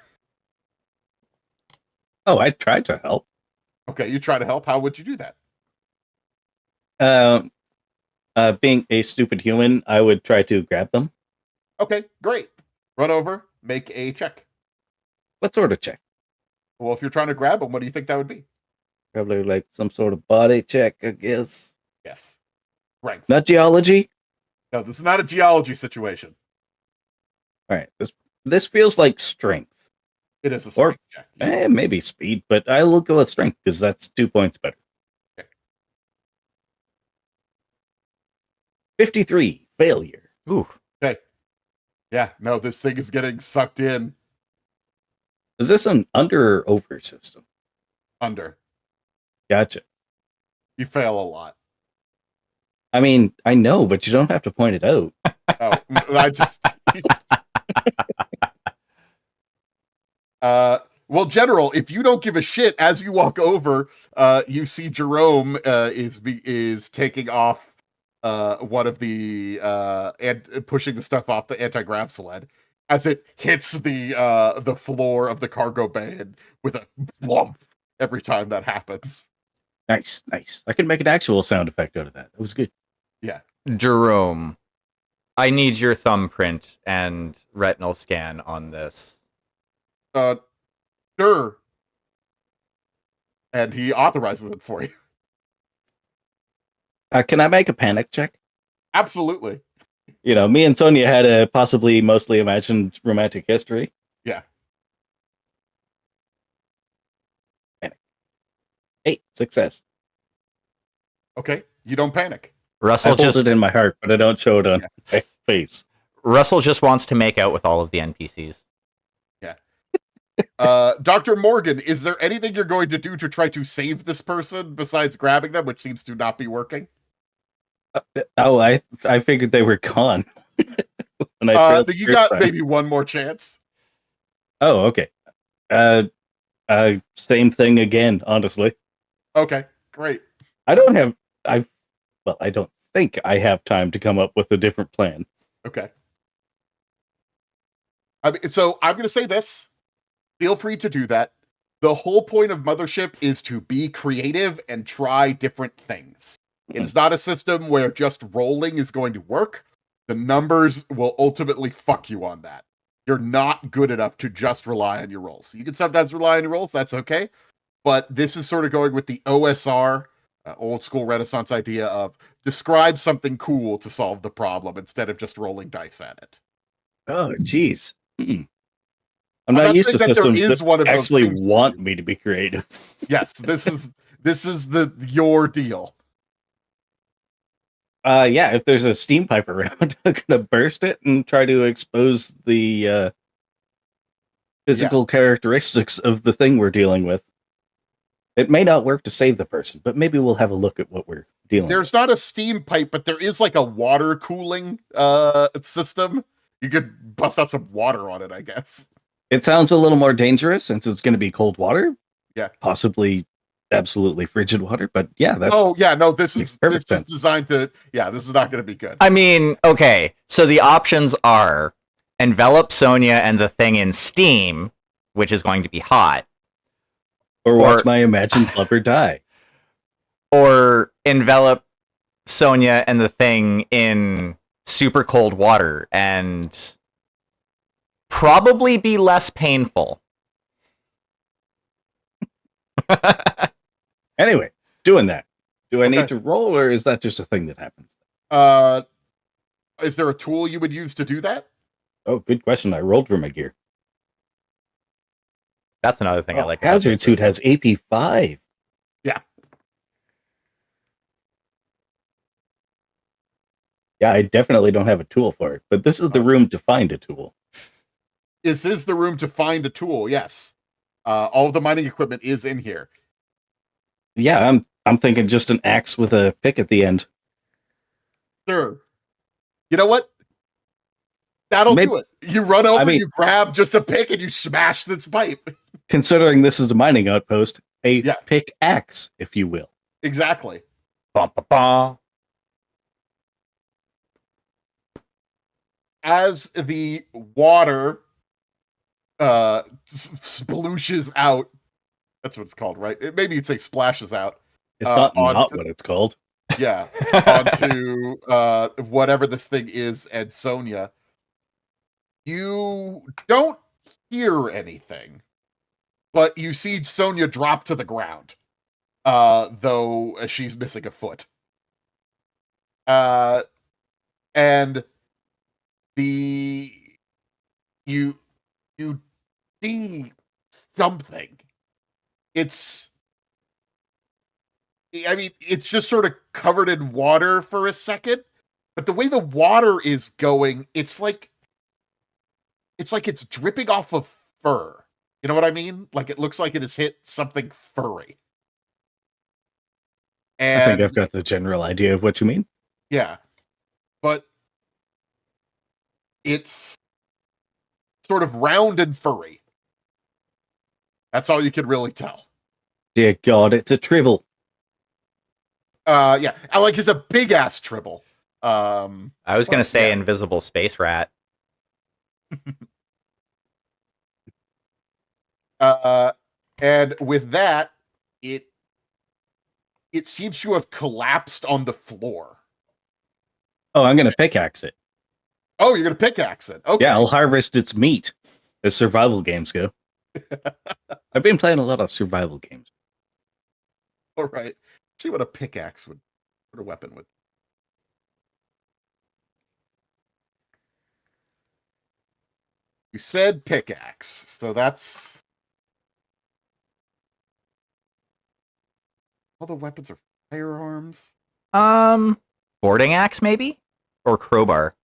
Oh, I tried to help. Okay, you try to help. How would you do that? Being a stupid human, I would try to grab them. Okay, great. Run over, make a check. What sort of check? Well, if you're trying to grab them, what do you think that would be? Probably like some sort of body check, I guess. Yes. Right. Not geology? No, this is not a geology situation. All right. This feels like strength. It is a strength check. Yeah. Maybe speed, but I will go with strength because that's 2 points better. Okay. 53, failure. Ooh. Okay. Yeah, no, this thing is getting sucked in. Is this an under or over system? Under. Gotcha. You fail a lot. I mean, I know, but you don't have to point it out. Oh, I just... well, General, if you don't give a shit, as you walk over, you see Jerome is taking off one of the and pushing the stuff off the anti-grav sled as it hits the floor of the cargo bay with a whomp every time that happens. Nice. I can make an actual sound effect out of that. That was good. Yeah. Jerome, I need your thumbprint and retinal scan on this. Sure. And he authorizes it for you. Can I make a panic check? Absolutely. You know, me and Sonia had a possibly mostly imagined romantic history. Yeah. Panic. 8, success. Okay. You don't panic. Russell I hold it in my heart, but I don't show it on my face. Russell just wants to make out with all of the NPCs. Dr. Morgan, is there anything you're going to do to try to save this person besides grabbing them, which seems to not be working? I figured they were gone. When you got maybe one more chance. Oh, okay. Same thing again, honestly. Okay, great. I don't think I have time to come up with a different plan. Okay. So I'm going to say this. Feel free to do that. The whole point of Mothership is to be creative and try different things. It is not a system where just rolling is going to work. The numbers will ultimately fuck you on that. You're not good enough to just rely on your rolls. You can sometimes rely on your rolls, that's okay. But this is sort of going with the OSR, old school Renaissance idea of describe something cool to solve the problem instead of just rolling dice at it. Oh, geez. I'm not used to systems that actually want me to be creative. Yes, this is This is your deal. Yeah, if there's a steam pipe around, I'm gonna burst it and try to expose the physical characteristics of the thing we're dealing with. It may not work to save the person, but maybe we'll have a look at what we're dealing There's with. not a steam pipe, but there is like a water cooling system. You could bust out some water on it, I guess. It sounds a little more dangerous since it's going to be cold water. Yeah. Possibly absolutely frigid water, but yeah, that's no, this makes is perfect sense. designed to this is not going to be good. I mean, okay, so the options are envelop Sonya and the thing in steam, which is going to be hot, or watch my imagined lover die. or envelop Sonya and the thing in super cold water and probably be less painful. Anyway, doing that. Do I Okay. need to roll, or is that just a thing that happens? Is there a tool you would use to do that? Oh, good question. I rolled for my gear. That's another thing I like about Hazard this suit system. has AP 5. Yeah. Yeah, I definitely don't have a tool for it, but this is the room to find a tool. This is the room to find a tool, yes. All of the mining equipment is in here. Yeah, I'm thinking just an axe with a pick at the end. Sure. You know what? That'll Maybe- do it. You run over, I mean- you grab just a pick, and you smash this pipe. Considering this is a mining outpost, a Yeah. pickaxe, if you will. Exactly. Bum, ba, ba. As the water splooshes out, that's what it's called, right? Maybe you'd say splashes out. It's not onto- what it's called. Yeah, onto whatever this thing is, and Sonya. You don't hear anything, but you see Sonya drop to the ground, though she's missing a foot. And you see something. It's just sort of covered in water for a second, but the way the water is going, it's like it's dripping off of fur. You know what I mean? Like it looks like it has hit something furry. And I think I've got the general idea of what you mean. yeah, but it's sort of round and furry. That's all you can really tell. Dear God, it's a tribble. Yeah, I like it's a big ass tribble. I was going to say Yeah. invisible space rat. And with that, it seems to have collapsed on the floor. Oh, I'm going to pickaxe it. Oh, you're gonna pickaxe it? Okay. Yeah, I'll harvest its meat, as survival games go. I've been playing a lot of survival games. All right. Let's see what a pickaxe would, what a weapon would. You said pickaxe, so that's all the weapons are firearms. Boarding axe maybe, or crowbar.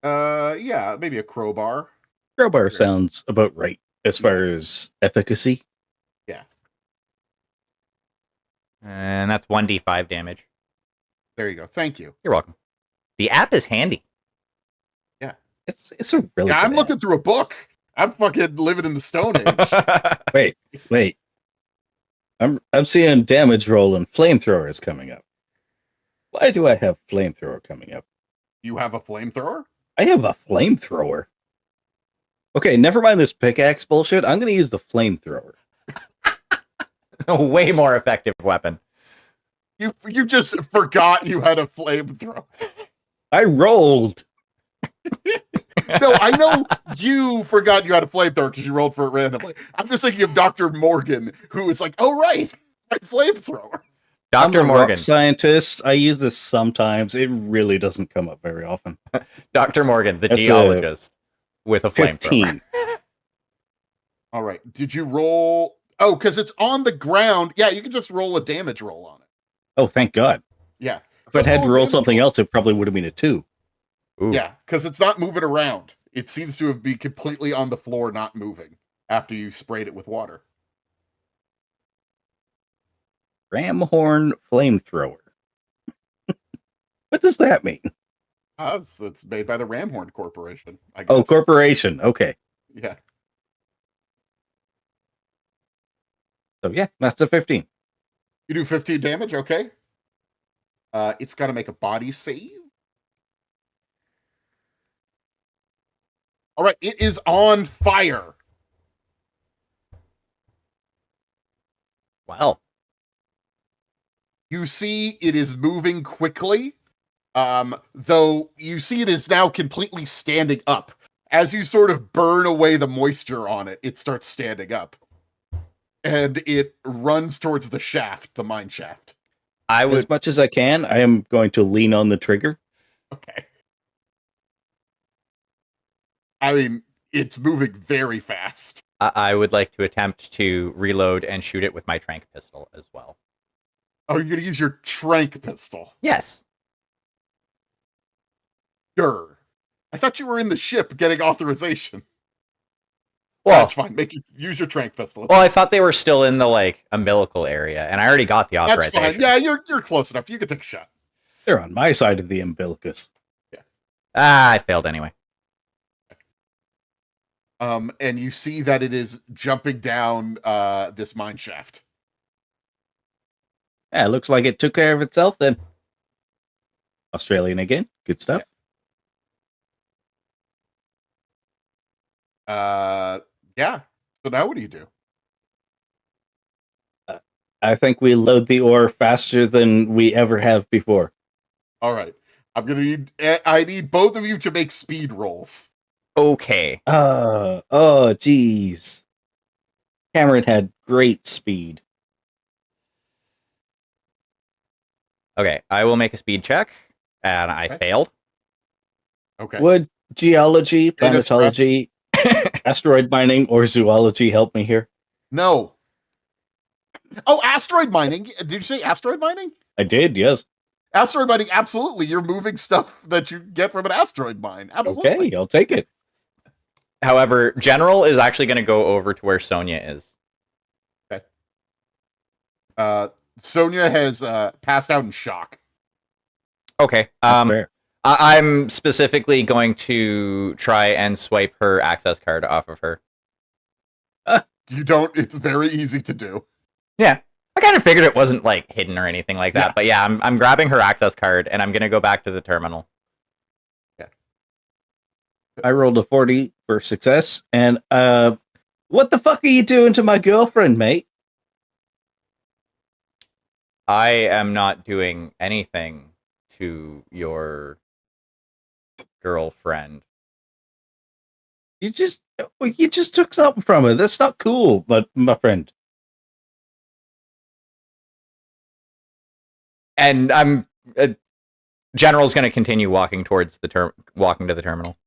Yeah, maybe a crowbar. Crowbar Sure. sounds about right as far as efficacy. And that's 1d5 damage. There you go. Thank you. You're welcome. The app is handy. It's a really Yeah, I'm good looking through a book. I'm fucking living in the Stone Age. app. Wait. I'm seeing damage roll and flamethrowers coming up. Why do I have flamethrower coming up? You have a flamethrower? I have a flamethrower. Okay, never mind this pickaxe bullshit. I'm going to use the flamethrower. A way more effective weapon. You just forgot you had a flamethrower. I rolled. No, I know you forgot you had a flamethrower because you rolled for it randomly. I'm just thinking of Dr. Morgan, who is like, oh, right, my flamethrower. I'm Dr. a Morgan. rock scientist. I use this sometimes. It really doesn't come up very often. Dr. Morgan, the That's a geologist with a flamethrower. 15. All right. Did you roll Oh, because it's on the ground. Yeah, you can just roll a damage roll on it. Oh, thank God. Yeah. If I'd Just had to a roll damage something else, it probably would have been a 2. Ooh. Yeah, because it's not moving around. It seems to have been completely on the floor, not moving, after you sprayed it with water. Ramhorn flamethrower. What does that mean? It's made by the Ramhorn Corporation, I guess. Oh, corporation. Okay. Yeah. So yeah, that's a 15. You do 15 damage, okay. It's got to make a body save. All right, it is on fire. Wow. You see it is moving quickly, though you see it is now completely standing up. As you sort of burn away the moisture on it, it starts standing up. And it runs towards the shaft, the mine shaft. As much as I can, I am going to lean on the trigger. Okay. I mean, it's moving very fast. I would like to attempt to reload and shoot it with my trank pistol as well. Oh, you're going to use your trank pistol? Yes. Sure. I thought you were in the ship getting authorization. Well, that's fine. Use your trank pistol. Well, I thought they were still in the umbilical area, and I already got the authorization. That's fine. Yeah, you're close enough. You can take a shot. They're on my side of the umbilicus. Yeah. I failed anyway. And you see that it is jumping down this mine shaft. Yeah, it looks like it took care of itself then. Australian again. Good stuff. Yeah. So now what do you do? I think we load the ore faster than we ever have before. All right. I need both of you to make speed rolls. Okay. Oh, geez. Cameron had great speed. Okay, I will make a speed check, and I failed. Okay. Would geology, planetology, asteroid mining, or zoology help me here? No. Oh, asteroid mining. Did you say asteroid mining? I did, yes. Asteroid mining, absolutely. You're moving stuff that you get from an asteroid mine. Absolutely. Okay, I'll take it. However, General is actually going to go over to where Sonia is. Okay. Sonia has passed out in shock. Okay. I'm specifically going to try and swipe her access card off of her. You don't. It's very easy to do. Yeah. I kind of figured it wasn't hidden or anything like that. Yeah. But yeah, I'm grabbing her access card and I'm going to go back to the terminal. Yeah. I rolled a 40 for success. And what the fuck are you doing to my girlfriend, mate? I am not doing anything to your girlfriend. You just took something from her. That's not cool, but my friend. And I'm General's going to continue walking towards walking to the terminal.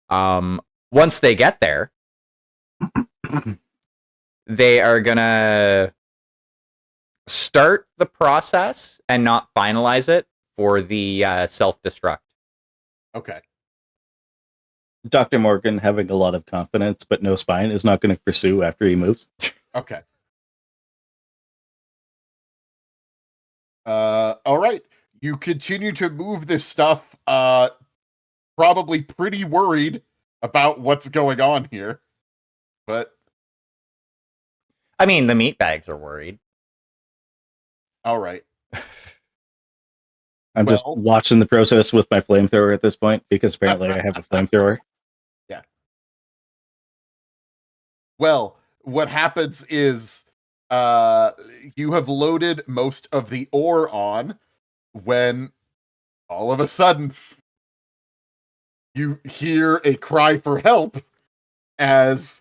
Once they get there, they are going to start the process and not finalize it for the self-destruct. Okay. Dr. Morgan, having a lot of confidence but no spine, is not going to pursue after he moves. Okay. All right. You continue to move this stuff, probably pretty worried about what's going on here. But I mean, the meat bags are worried. All right. I'm just watching the process with my flamethrower at this point, because apparently I have a flamethrower. Yeah. Well, what happens is you have loaded most of the ore on when all of a sudden you hear a cry for help and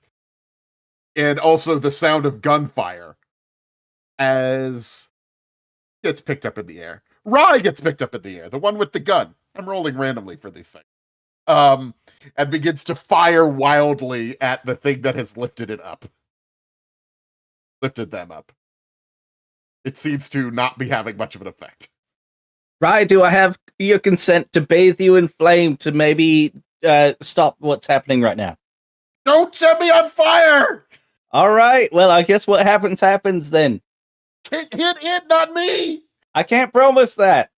also the sound of gunfire as gets picked up in the air. Rye gets picked up in the air, the one with the gun. I'm rolling randomly for these things. and begins to fire wildly at the thing that has lifted them up. It seems to not be having much of an effect. Rye, do I have your consent to bathe you in flame to maybe stop what's happening right now? Don't set me on fire! All right. Well, I guess what happens then. Hit it, not me! I can't promise that.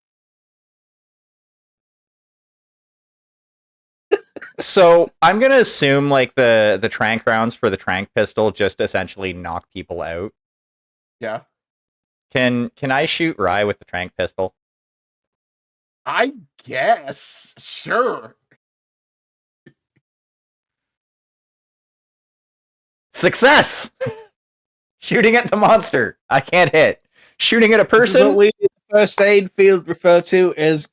So I'm gonna assume like the trank rounds for the trank pistol just essentially knock people out. Yeah. Can I shoot Rye with the trank pistol? I guess. Sure. Success! Shooting at the monster. I can't hit. Shooting at a This is what person. we in the first aid field refer to as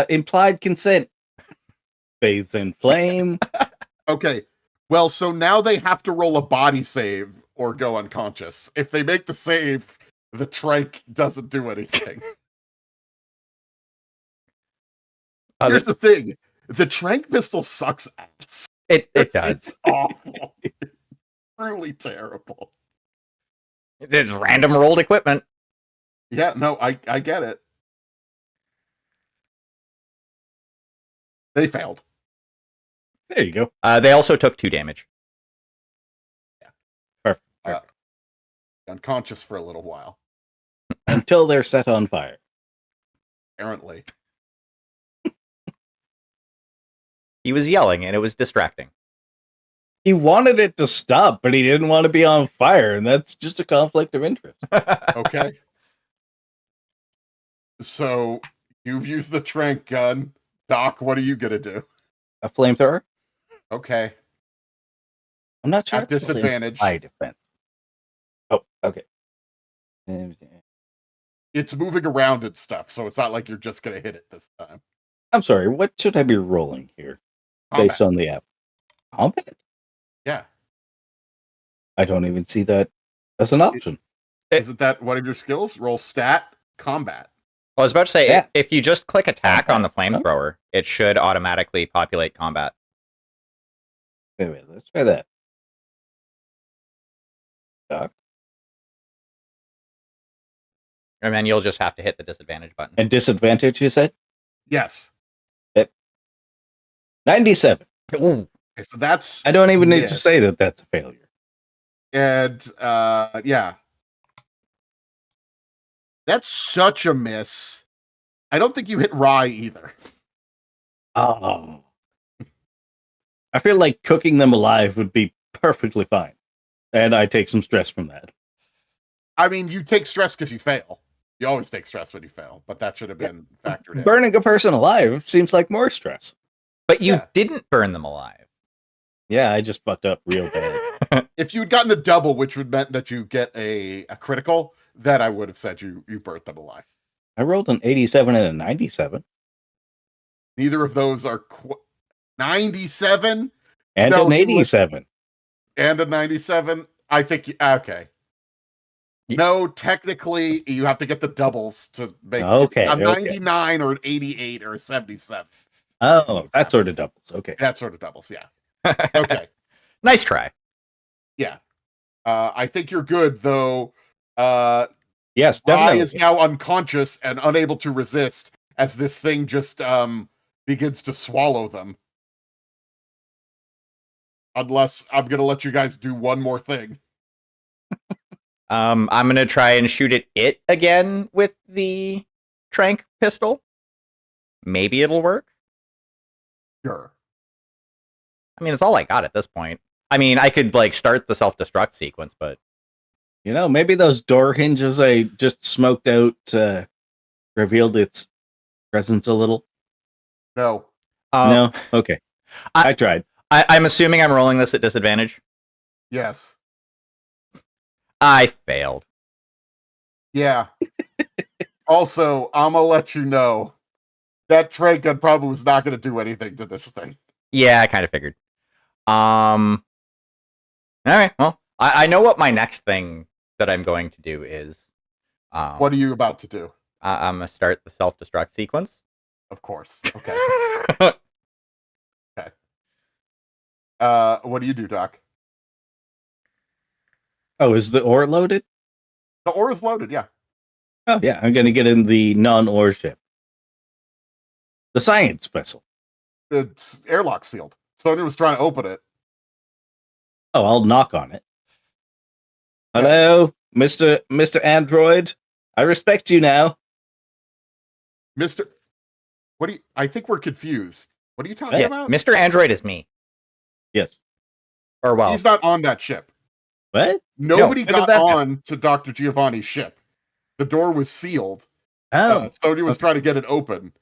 implied consent. Bathed in flame. Okay. Well, so now they have to roll a body save or go unconscious. If they make the save, the trank doesn't do anything. Here's the thing. The trank pistol sucks ass. It does. It's awful. It's truly terrible. There's random rolled equipment. Yeah, no, I get it. They failed. There you go. They also took 2 damage. Perfect. Unconscious for a little while, Until they're set on fire. apparently. He was yelling and it was distracting. He wanted it to stop, but he didn't want to be on fire, and that's just a conflict of interest. Okay. So you've used the trank gun. Doc, what are you gonna do? A flamethrower? Okay. I'm not sure. At disadvantage. High defense. Oh, okay. It's moving around and stuff, so it's not like you're just gonna hit it this time. I'm sorry. What should I be rolling here based on the app? Combat? Yeah. I don't even see that as an option. Isn't that one of your skills? Roll stat combat. I was about to say, Yeah. if you just click attack on the Combat. flamethrower, it should automatically populate combat. Wait, let's try that. Doc. And then you'll just have to hit the disadvantage button. And disadvantage, you said? Yes. 97. Ooh. Okay, so that's I don't even need to Yes. say that that's a failure. and yeah. That's such a miss. I don't think you hit Rye either. Oh. I feel like cooking them alive would be perfectly fine. And I take some stress from that. I mean, you take stress because you fail. You always take stress when you fail, but that should have been factored in. Burning a person alive seems like more stress. But you Yeah. didn't burn them alive. Yeah, I just fucked up real bad. If you'd gotten a double, which would meant that you get a critical, then I would have said you burnt them alive. I rolled an 87 and a 97. Neither of those are 97 And No, an he was- 87. and a 97. I think okay. Ye- No, technically you have to get the doubles to make Okay, a okay. 99 or an 88 or a 77. Oh, that sort of doubles. Okay. That sort of doubles, yeah. Okay. Nice try. Yeah. I think you're good though. Yes, Rye definitely. is now unconscious and unable to resist as this thing just begins to swallow them. Unless I'm gonna let you guys do one more thing. I'm gonna try and shoot at it again with the trank pistol. Maybe it'll work. Sure. I mean, it's all I got at this point. I mean, I could like start the self-destruct sequence, but You know, maybe those door hinges I just smoked out revealed its presence a little. No. No? Okay. I tried. I'm assuming I'm rolling this at disadvantage. Yes. I failed. Yeah. Also, I'm gonna let you know that trank gun probably was not gonna do anything to this thing. Yeah, I kind of figured. All right. Well, I know what my next thing that I'm going to do is. What are you about to do? I'm gonna start the self-destruct sequence. Of course. Okay. What do you do, Doc? Oh, is the ore loaded? The ore is loaded, yeah. Oh, yeah. I'm going to get in the non-ore ship. The science vessel. It's airlock sealed. Sonya was trying to open it. Oh, I'll knock on it. Okay. Hello, Mr. Android. I respect you now. Mr. What do you... I think we're confused. What are you talking Yeah, about? Mr. Android is me. Yes. Or well, He's not on that ship. What? Nobody how did got that happen? on to Dr. Giovanni's ship. The door was sealed. Oh, Sonya was trying to get it open.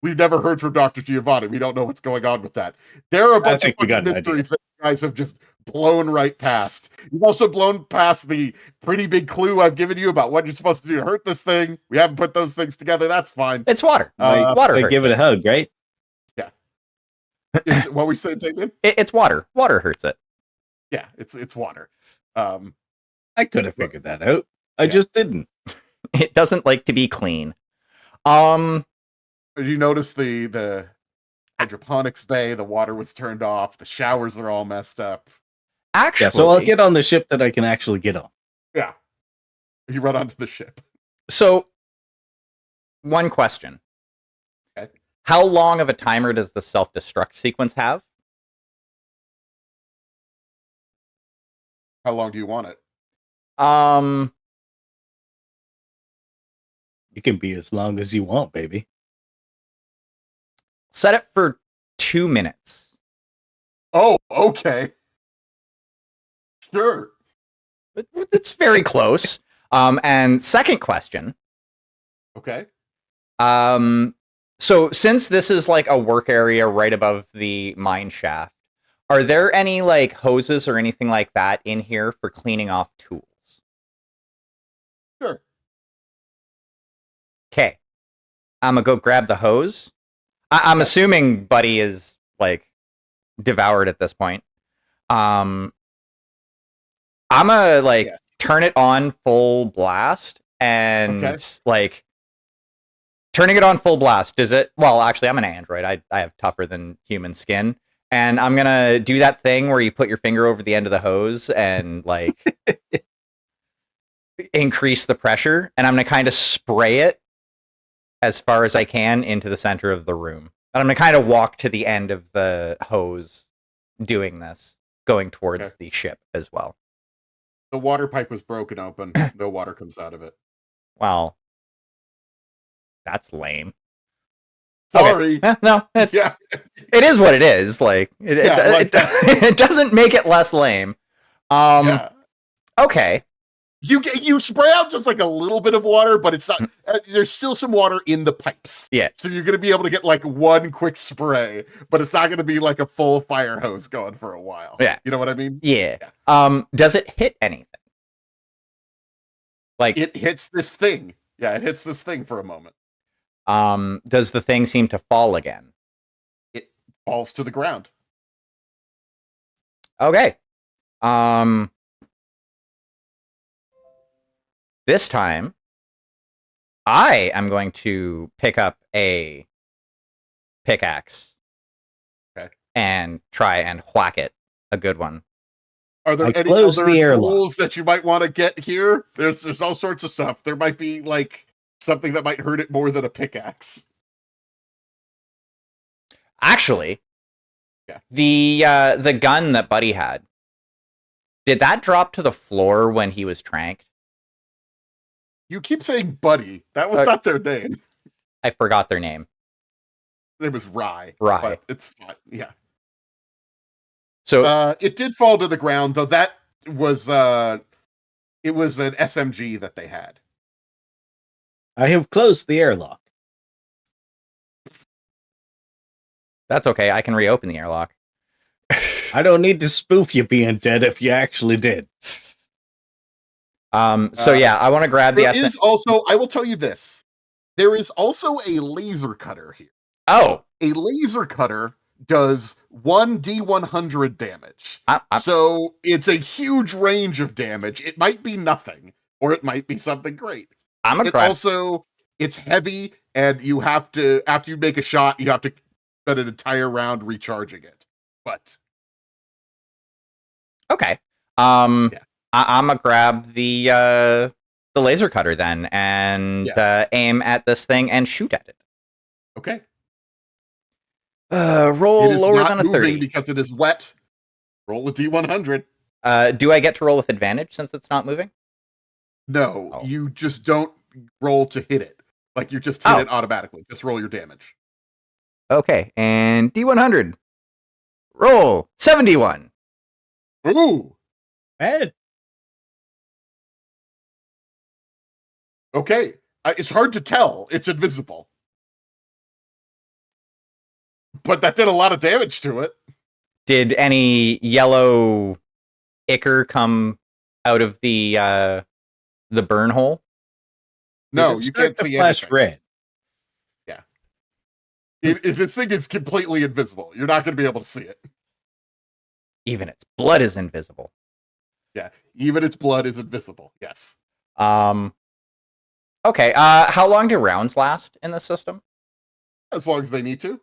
We've never heard from Dr. Giovanni. We don't know what's going on with that. There are a bunch of think we got fucking an idea. mysteries that you guys have just blown right past. You've also blown past the pretty big clue I've given you about what you're supposed to do to hurt this thing. We haven't put those things together. That's fine. it's water. I Water hurts give it a hug, right? Is what we said, Damien? It's water. Water hurts it. Yeah, it's water. I could have figured that out. I Yeah. just didn't. It doesn't like to be clean. Did you notice the hydroponics bay? The water was turned off. The showers are all messed up. Actually, Yeah, so I'll get on the ship that I can actually get on. Yeah, you run onto the ship. So, one question. Okay. How long of a timer does the self-destruct sequence have? How long do you want it? You can be as long as you want, baby. Set it for 2 minutes. Oh, okay. Sure. It's very close. And second question. Okay. So since this is like a work area right above the mine shaft, are there any like hoses or anything like that in here for cleaning off tools? Sure. Okay. I'm gonna go grab the hose. I'm assuming Buddy is like devoured at this point. I'm gonna like Yes. turn it on full blast and Okay. like turning it on full blast. Does it? Well, actually, I'm an android. I have tougher than human skin, and I'm gonna do that thing where you put your finger over the end of the hose and like increase the pressure, and I'm gonna kind of spray it as far as I can into the center of the room. And I'm gonna kind of walk to the end of the hose doing this, going towards Okay. the ship as well. The water pipe was broken open. No water comes out of it. Well, that's lame. Okay. Sorry. No, it's Yeah. it is what it is. Like it doesn't make it less lame. Yeah. Okay. You spray out just like a little bit of water, but it's not. There's still some water in the pipes. Yeah. So you're gonna be able to get like one quick spray, but it's not gonna be like a full fire hose going for a while. Yeah. You know what I mean? Yeah. Yeah. Does it hit anything? Like It hits this thing. Yeah, it hits this thing for a moment. does the thing seem to fall again? It falls to the ground. Okay. This time, I am going to pick up a pickaxe. Okay. And try and whack it. A good one. Are there I any closed other the airlock. tools that you might want to get here? There's all sorts of stuff. There might be like something that might hurt it more than a pickaxe. Actually, Yeah. the gun that Buddy had, did that drop to the floor when he was tranked? You keep saying buddy. That was not their name. I forgot their name. It was Rye. Rye. But it's fine. Yeah. So It did fall to the ground, though that was it was an SMG that they had. I have closed the airlock. that's okay. I can reopen the airlock. I don't need to spoof you being dead if you actually did. So yeah, I want to grab the There is also, I will tell you this. There is also a laser cutter here. Oh, A laser cutter does 1d100 damage. So it's a huge range of damage. It might be nothing, or it might be something great. I'm a It also, it's heavy, and you have to, after you make a shot, you have to spend an entire round recharging it. But Okay. Yeah. I'm gonna grab the laser cutter then and Yes. aim at this thing and shoot at it. Okay. Roll It is lower not than a moving 30. because it is wet. Roll a d100. Do I get to roll with advantage since it's not moving? No, Oh. you just don't roll to hit it. Like you just hit Oh. it automatically. Just roll your damage. Okay, and D100. Roll 71. Ooh. Bad. Okay. It's hard to tell. It's invisible. But that did a lot of damage to it. Did any yellow ichor come out of the burn hole? No, Did it you start can't to see flash anything. red. If this thing is completely invisible, you're not going to be able to see it. Even its blood is invisible. Yeah, even its blood is invisible. Yes. Okay, how long do rounds last in this system? As long as they need to.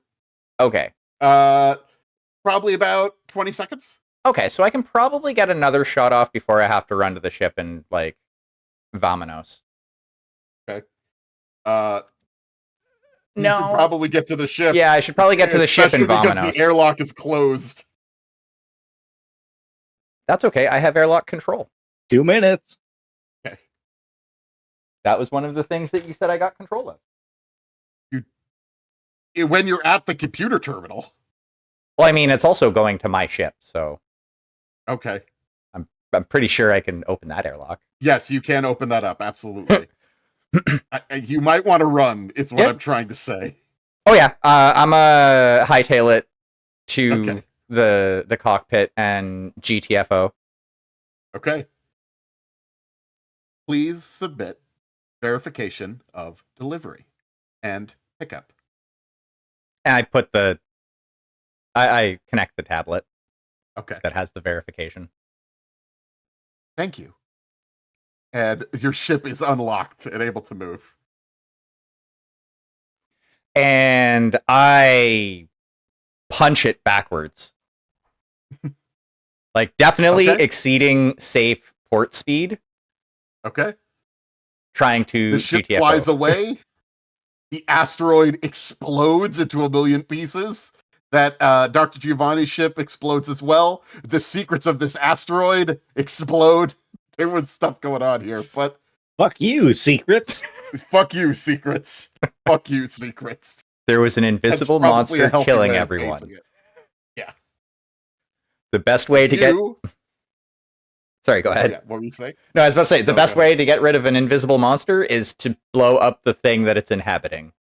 Okay. Probably about 20 seconds. Okay, so I can probably get another shot off before I have to run to the ship and, like, vamonos. Okay. You No. should probably get to the ship. Yeah, I should probably get to the ship and especially because vamonos. the airlock is closed. That's okay, I have airlock control. 2 minutes. Okay. That was one of the things that you said I got control of. When you're at the computer terminal. Well, I mean, it's also going to my ship, so Okay. I'm pretty sure I can open that airlock. Yes, you can open that up. Absolutely. You might want to run. It's what Yep. I'm trying to say. Oh yeah, I'm a hightail it to Okay. the cockpit and GTFO. Okay. Please submit verification of delivery and pickup. And I put I connect the tablet Okay. that has the verification. Thank you. And your ship is unlocked and able to move. And I punch it backwards. Like, definitely Okay. exceeding safe port speed, Okay. trying to The ship GTFO. flies away. The asteroid explodes into a million pieces. That Dr. Giovanni's ship explodes as well. The secrets of this asteroid explode. There was stuff going on here, but Fuck you, secrets. fuck you, secrets. Fuck you, secrets. There was an That's invisible probably a monster healthy killing way of everyone. facing it. The best way to get... You- Sorry, go Oh, ahead. yeah, what were you saying? No, I was about to say, the No, best go ahead. way to get rid of an invisible monster is to blow up the thing that it's inhabiting.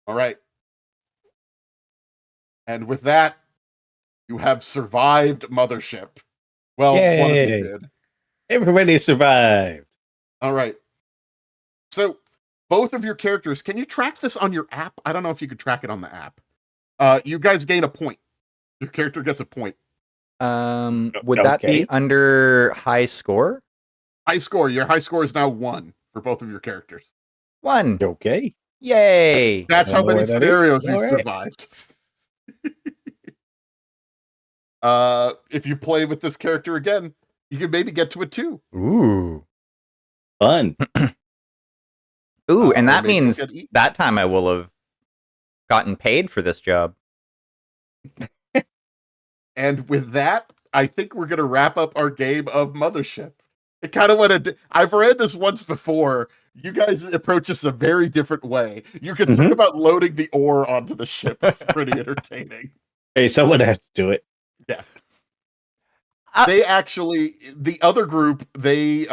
All right. And with that, you have survived Mothership. Well, one of you Yay. did. Everybody survived. All right. So, both of your characters, can you track this on your app? I don't know if you could track it on the app. You guys gain a point. Your character gets a point. Would that Okay. be under high score? High score. Your high score is now 1 for both of your characters. 1. Okay. Yay! That's I how don't know many where that is. scenarios you've All right. survived. If you play with this character again, you can maybe get to it too. Ooh. Fun. Ooh, and Or that maybe you'll means get eaten. that time I will have gotten paid for this job. And with that, I think we're going to wrap up our game of Mothership. It kind of went I've read this once before. You guys approach this a very different way. Your concern Mhm. about loading the ore onto the ship is pretty entertaining. Hey, someone had to do it. They actually, the other group, they,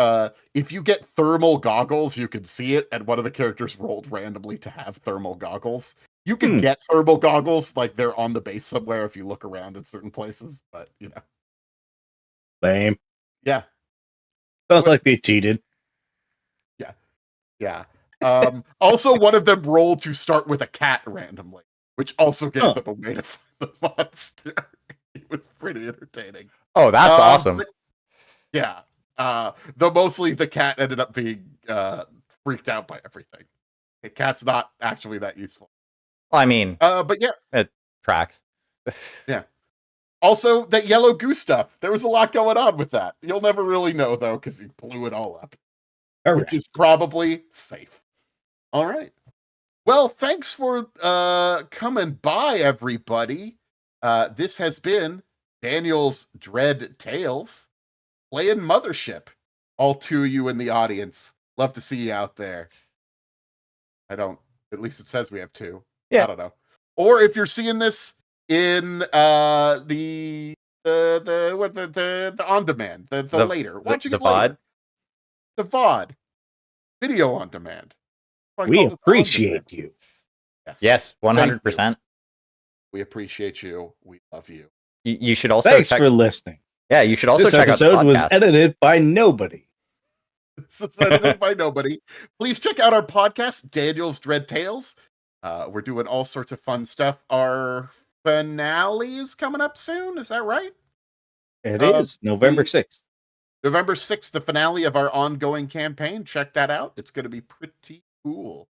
if you get thermal goggles, you can see it, and one of the characters rolled randomly to have thermal goggles. You can get thermal goggles, like they're on the base somewhere if you look around in certain places, but, you know. Lame. Yeah. Sounds like they cheated. Yeah. Also, one of them rolled to start with a cat randomly, which also gave them a way to find the monster. It was pretty entertaining. Oh, that's awesome. But, yeah. Though mostly the cat ended up being freaked out by everything. The cat's not actually that useful. Well, I mean, But yeah. it tracks. Also, that yellow goo stuff. There was a lot going on with that. You'll never really know, though, because he blew it all up. All Which is probably safe. All right. Well, thanks for coming by, everybody. This has been Daniel's Dread Tales playing Mothership. All two of you in the audience. Love to see you out there. I don't. At least it says we have two. Yeah. I don't know. Or if you're seeing this in the on demand, the later, watching the it later. VOD. The VOD, video on demand. I We called it appreciate you. Yes, Thank 100%. We appreciate you. We love you. You should also Thanks check. for listening. Yeah, you should also This check out the episode was podcast. edited by nobody. This is edited by nobody. Please check out our podcast, Daniel's Dread Tales. We're doing all sorts of fun stuff. Our finale is coming up soon. Is that right? It is November 6th. November 6th, the finale of our ongoing campaign. Check that out. It's going to be pretty cool.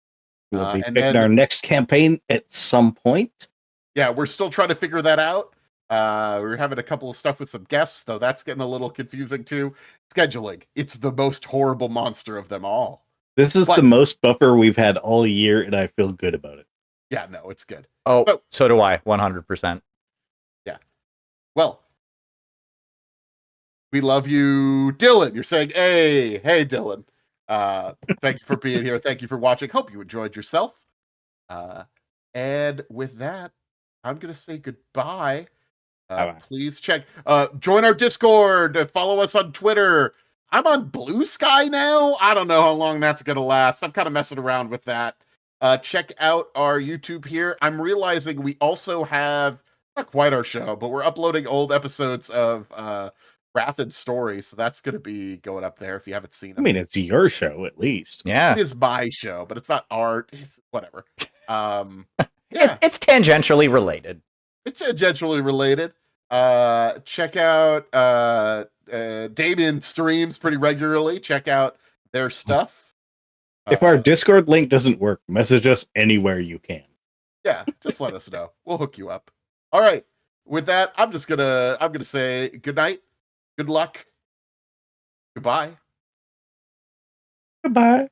We'll be and picking then- our next campaign at some point. Yeah, we're still trying to figure that out. We're having a couple of stuff with some guests, though that's getting a little confusing too. Scheduling. It's the most horrible monster of them all. This is But- the most buffer we've had all year, and I feel good about it. Yeah, no, it's good. Oh, Oh. so do I. 100%. Well, we love you, Dylan. You're saying, hey, Dylan. Thank you for being here. Thank you for watching. Hope you enjoyed yourself. And with that, I'm going to say goodbye. Bye-bye. Please check. Join our Discord. Follow us on Twitter. I'm on Blue Sky now. I don't know how long that's going to last. I'm kind of messing around with that. Check out our YouTube here. I'm realizing we also have, not quite our show, but we're uploading old episodes of Wrath and Story. So that's going to be going up there if you haven't seen it. I mean, it's your show, at least. Yeah. It is my show, but it's not art. It's whatever. Yeah, It's tangentially related. it's tangentially related. Check out Damien streams pretty regularly. Check out their stuff. If our Discord link doesn't work, message us anywhere you can. Yeah, just let us know. We'll hook you up. All right. With that, I'm gonna say good night, good luck, goodbye. Goodbye.